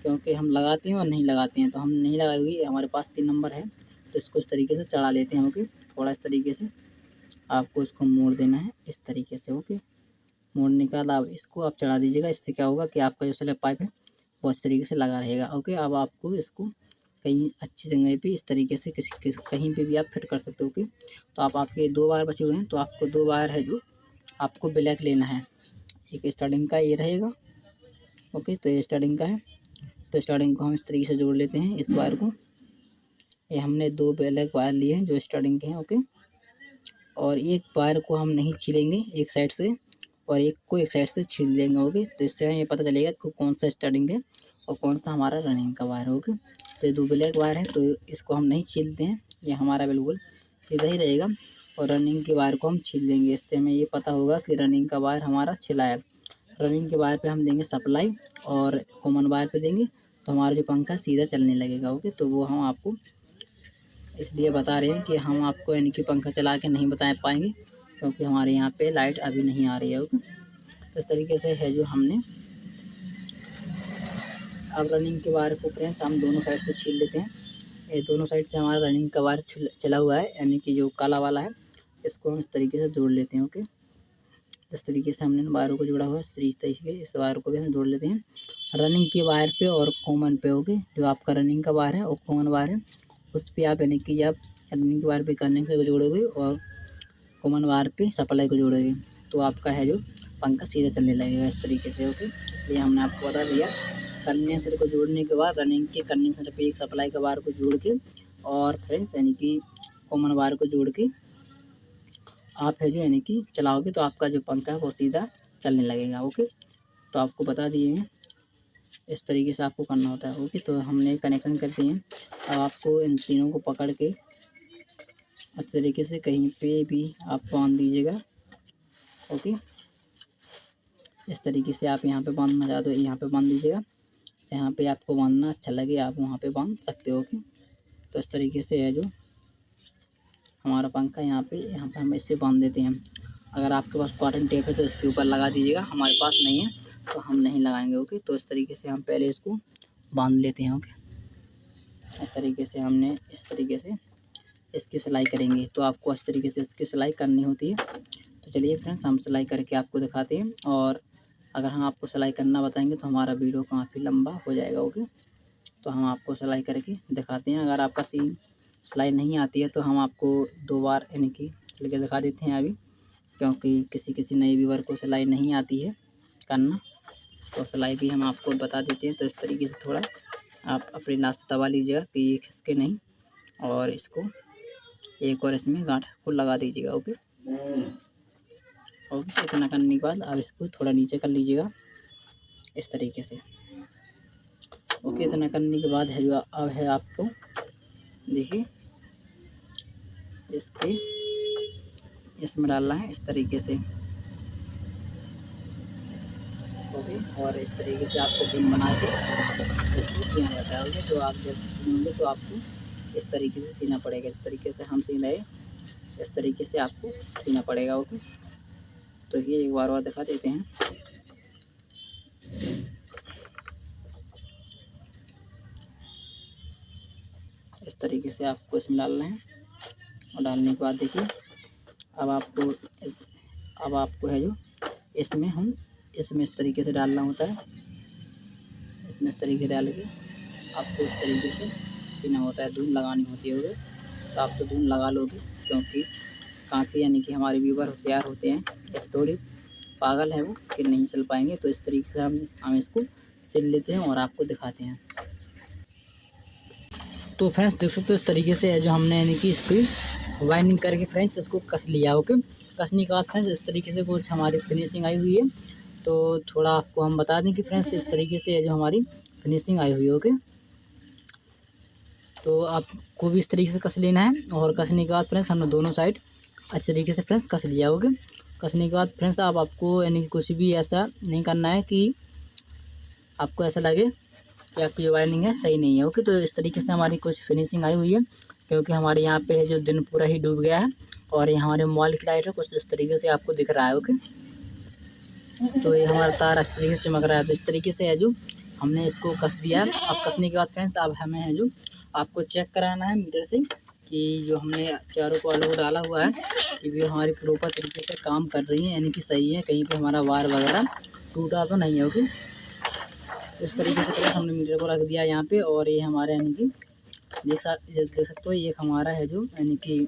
क्योंकि हम लगाते हैं और नहीं लगाते हैं, तो हम नहीं लगाई हुई है। हमारे पास 3 नंबर है, तो इसको इस तरीके से चढ़ा लेते हैं। ओके, थोड़ा इस तरीके से आपको इसको मोड़ देना है, इस तरीके से। ओके, मोड़ने के बाद आप इसको आप चढ़ा दीजिएगा। इससे क्या होगा कि आपका जो स्लैब पाइप है वो इस तरीके से लगा रहेगा। ओके, अब आपको इसको कहीं अच्छी जगह पे इस तरीके से कहीं पे भी आप फिट कर सकते हो। ओके, तो आपके 2 वायर बचे हुए हैं, तो आपको 2 वायर है जो आपको ब्लैक लेना है। एक स्टार्टिंग का ये रहेगा। ओके, तो ये स्टार्टिंग का है, तो स्टार्टिंग को हम इस तरीके से जोड़ लेते हैं इस वायर को। ये हमने 2 ब्लैक वायर लिए हैं जो स्टार्टिंग के हैं। ओके, और एक वायर को हम नहीं छीलेंगे एक साइड से और एक को एक साइड से छील लेंगे। ओके, तो इससे ये पता चलेगा कि कौन सा स्टार्टिंग है और कौन सा हमारा रनिंग का वायर है। ओके, तो ये 2 ब्लैक वायर है, तो इसको हम नहीं छीलते हैं, ये हमारा बिल्कुल सीधा ही रहेगा। और रनिंग के वायर को हम छील देंगे। इससे हमें ये पता होगा कि रनिंग का वायर हमारा छिला है। रनिंग के वायर पे हम देंगे सप्लाई और कॉमन वायर पे देंगे, तो हमारा जो पंखा सीधा चलने लगेगा। ओके, तो वो हम आपको इसलिए बता रहे हैं कि हम आपको यानी कि पंखा चला के नहीं बता पाएंगे, क्योंकि हमारे यहाँ पे लाइट अभी नहीं आ रही है। ओके, तो इस तरीके से है जो हमने अब रनिंग के वायर को फ्रेंड्स हम दोनों साइड से छील लेते हैं। ये दोनों साइड से हमारा रनिंग का वायर चला हुआ है, यानी कि जो काला वाला है इसको हम इस तरीके से जोड़ लेते हैं। ओके, जिस तरीके से हमने वायरों को जोड़ा हुआ है इस तरीके इस वायर को भी हम जोड़ लेते हैं रनिंग के वायर पे और कॉमन पे। ओके, जो आपका रनिंग का वायर है और कॉमन वायर है उस पर आप यानी कि जब रनिंग के वायर पे कनेक्शन को जोड़ोगे और कॉमन वायर पे सप्लाई को जोड़ोगे, तो आपका है जो पंखा सीधा चलने लगेगा इस तरीके से। ओके, इसलिए हमने आपको बता दिया कंडेंसर को जोड़ने के बाद रनिंग के कंडेंसर पे एक सप्लाई का वायर को जोड़ के और फ्रेंड्स यानी कि कॉमन वायर को जोड़ के आप है जो यानी कि चलाओगे तो आपका जो पंखा है वो सीधा चलने लगेगा। ओके, तो आपको बता दिए हैं इस तरीके से आपको करना होता है। ओके, तो हमने कनेक्शन कर दिए हैं। अब आपको इन तीनों को पकड़ के अच्छे तरीके से कहीं पे भी आप बांध दीजिएगा। ओके, इस तरीके से आप यहाँ पे बांधना चाहते हो यहाँ पे बांध दीजिएगा, यहाँ पे आपको बांधना अच्छा लगे आप वहाँ पे बांध सकते हो। ओके, तो इस तरीके से है जो हमारा पंखा यहाँ पे हम इसे बांध देते हैं। अगर आपके पास कॉटन टेप है तो इसके ऊपर लगा दीजिएगा, हमारे पास नहीं है तो हम नहीं लगाएंगे। ओके, तो इस तरीके से हम पहले इसको बांध लेते हैं। ओके, इस तरीके से हमने इस तरीके से इसकी सिलाई करेंगे, तो आपको इस तरीके से इसकी सिलाई करनी होती है। तो चलिए फ्रेंड्स हम सिलाई करके आपको दिखाते हैं, और अगर हम आपको सिलाई करना बताएंगे तो हमारा वीडियो काफ़ी लंबा हो जाएगा। ओके, तो हम आपको सिलाई करके दिखाते हैं। अगर आपका सिलाई नहीं आती है तो हम आपको 2 बार यानी कि चल के दिखा देते हैं अभी, क्योंकि किसी नए व्यूअर को सिलाई नहीं आती है करना, तो सिलाई भी हम आपको बता देते हैं। तो इस तरीके से थोड़ा आप अपने नाक से दबा लीजिएगा कि ये खिसके नहीं, और इसको एक और इसमें गांठ को लगा दीजिएगा। ओके, ओके, इतना करने के बाद आप इसको थोड़ा नीचे कर लीजिएगा इस तरीके से। ओके, इतना करने के बाद है जो अब है आपको देखिए इसके इसमें डालना है इस तरीके से। ओके, और इस तरीके से आपको पिन बना के इसको सीना जाता है। ओके, तो आप जब सीनेंगे तो आपको इस तरीके से सीना पड़ेगा, इस तरीके से हम सीन रहे इस तरीके से आपको सीना पड़ेगा। ओके, तो ये एक बार और दिखा देते हैं। इस तरीके से आपको इसमें डालना है। और डालने के बाद देखिए अब आपको है जो इसमें इस तरीके से डालना होता है। इसमें इस तरीके डाल के आपको इस तरीके से सीना होता है, धुन लगानी होती है। तो आप तो धुन लगा लोगे, क्योंकि काफ़ी यानी कि हमारे व्यूवर होशियार होते हैं, ऐसे थोड़ी पागल है वो कि नहीं सिल पाएंगे। तो इस तरीके से हम इसको सिल लेते हैं और आपको दिखाते हैं। तो फ्रेंड्स देख सकते हो इस तरीके से है जो हमने यानी कि इसकी वाइंडिंग करके फ्रेंड्स इसको कस लिया। ओके, कसने के बाद फ्रेंड्स इस तरीके से कुछ हमारी फिनिशिंग आई हुई है। तो थोड़ा आपको हम बता दें कि फ्रेंड्स इस तरीके से है जो हमारी फिनिशिंग आई हुई है। ओके, तो आपको भी इस तरीके से कस लेना है। और कसने के बाद फ्रेंड्स हमने दोनों साइड अच्छे तरीके से फ्रेंड्स कस लिया। ओके, कसने के बाद फ्रेंड्स आपको यानी कि कुछ भी ऐसा नहीं करना है कि आपको ऐसा लगे कि आपकी जो वाइंडिंग है सही नहीं है। ओके, तो इस तरीके से हमारी कुछ फिनिशिंग आई हुई है, क्योंकि हमारे यहाँ पे जो दिन पूरा ही डूब गया है और ये हमारे मोबाइल की लाइट है कुछ इस तरीके से आपको दिख रहा है। ओके, तो ये हमारा तार अच्छे तरीके से चमक रहा है। तो इस तरीके से है जो हमने इसको कस दिया है। अब कसने के बाद फ्रेंड्स अब हमें है जो आपको चेक कराना है मीटर से कि जो हमने चारों कॉलों को डाला हुआ है कि भी हमारी प्रॉपर तरीके से काम कर रही है, यानी कि सही है, कहीं पे हमारा वायर वगैरह टूटा तो नहीं है। ओके, इस तरीके से फ्रेंड्स हमने मीटर को रख दिया यहाँ पे। और ये हमारे यानी कि देख सकते हो ये हमारा है जो यानी कि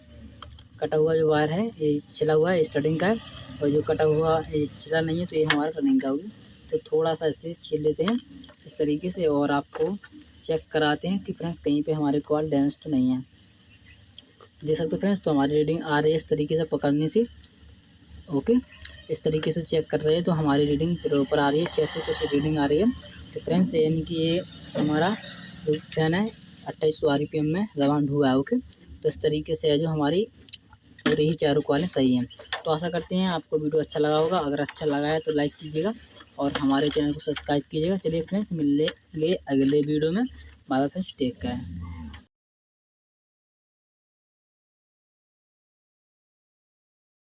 कटा हुआ जो वायर है ये छिला हुआ है स्टार्टिंग का है, और जो कटा हुआ ये छिला नहीं है तो ये हमारा रनिंग का होगी। तो थोड़ा सा इसे छील लेते हैं इस तरीके से और आपको चेक कराते हैं कि फ्रेंड्स कहीं पे हमारे कॉल डैमेज तो नहीं है। देख सकते हो फ्रेंड्स, तो हमारी रीडिंग आ रही है इस तरीके से पकड़ने से। ओके, इस तरीके से चेक कर रहे हैं तो हमारी रीडिंग प्रॉपर आ रही है, 600 कुछ रीडिंग आ रही है। तो फ्रेंड्स यानी कि ये हमारा जो फैन है 2800 RPM में राउंड हुआ है। ओके, तो इस तरीके से है जो हमारी पूरी ही चारों कॉलें सही हैं। तो आशा करते हैं आपको वीडियो अच्छा लगा होगा। अगर अच्छा लगा है तो लाइक कीजिएगा और हमारे चैनल को सब्सक्राइब कीजिएगा। चलिए फ्रेंड्स, मिलेंगे अगले वीडियो में। Bye bye friends, take care.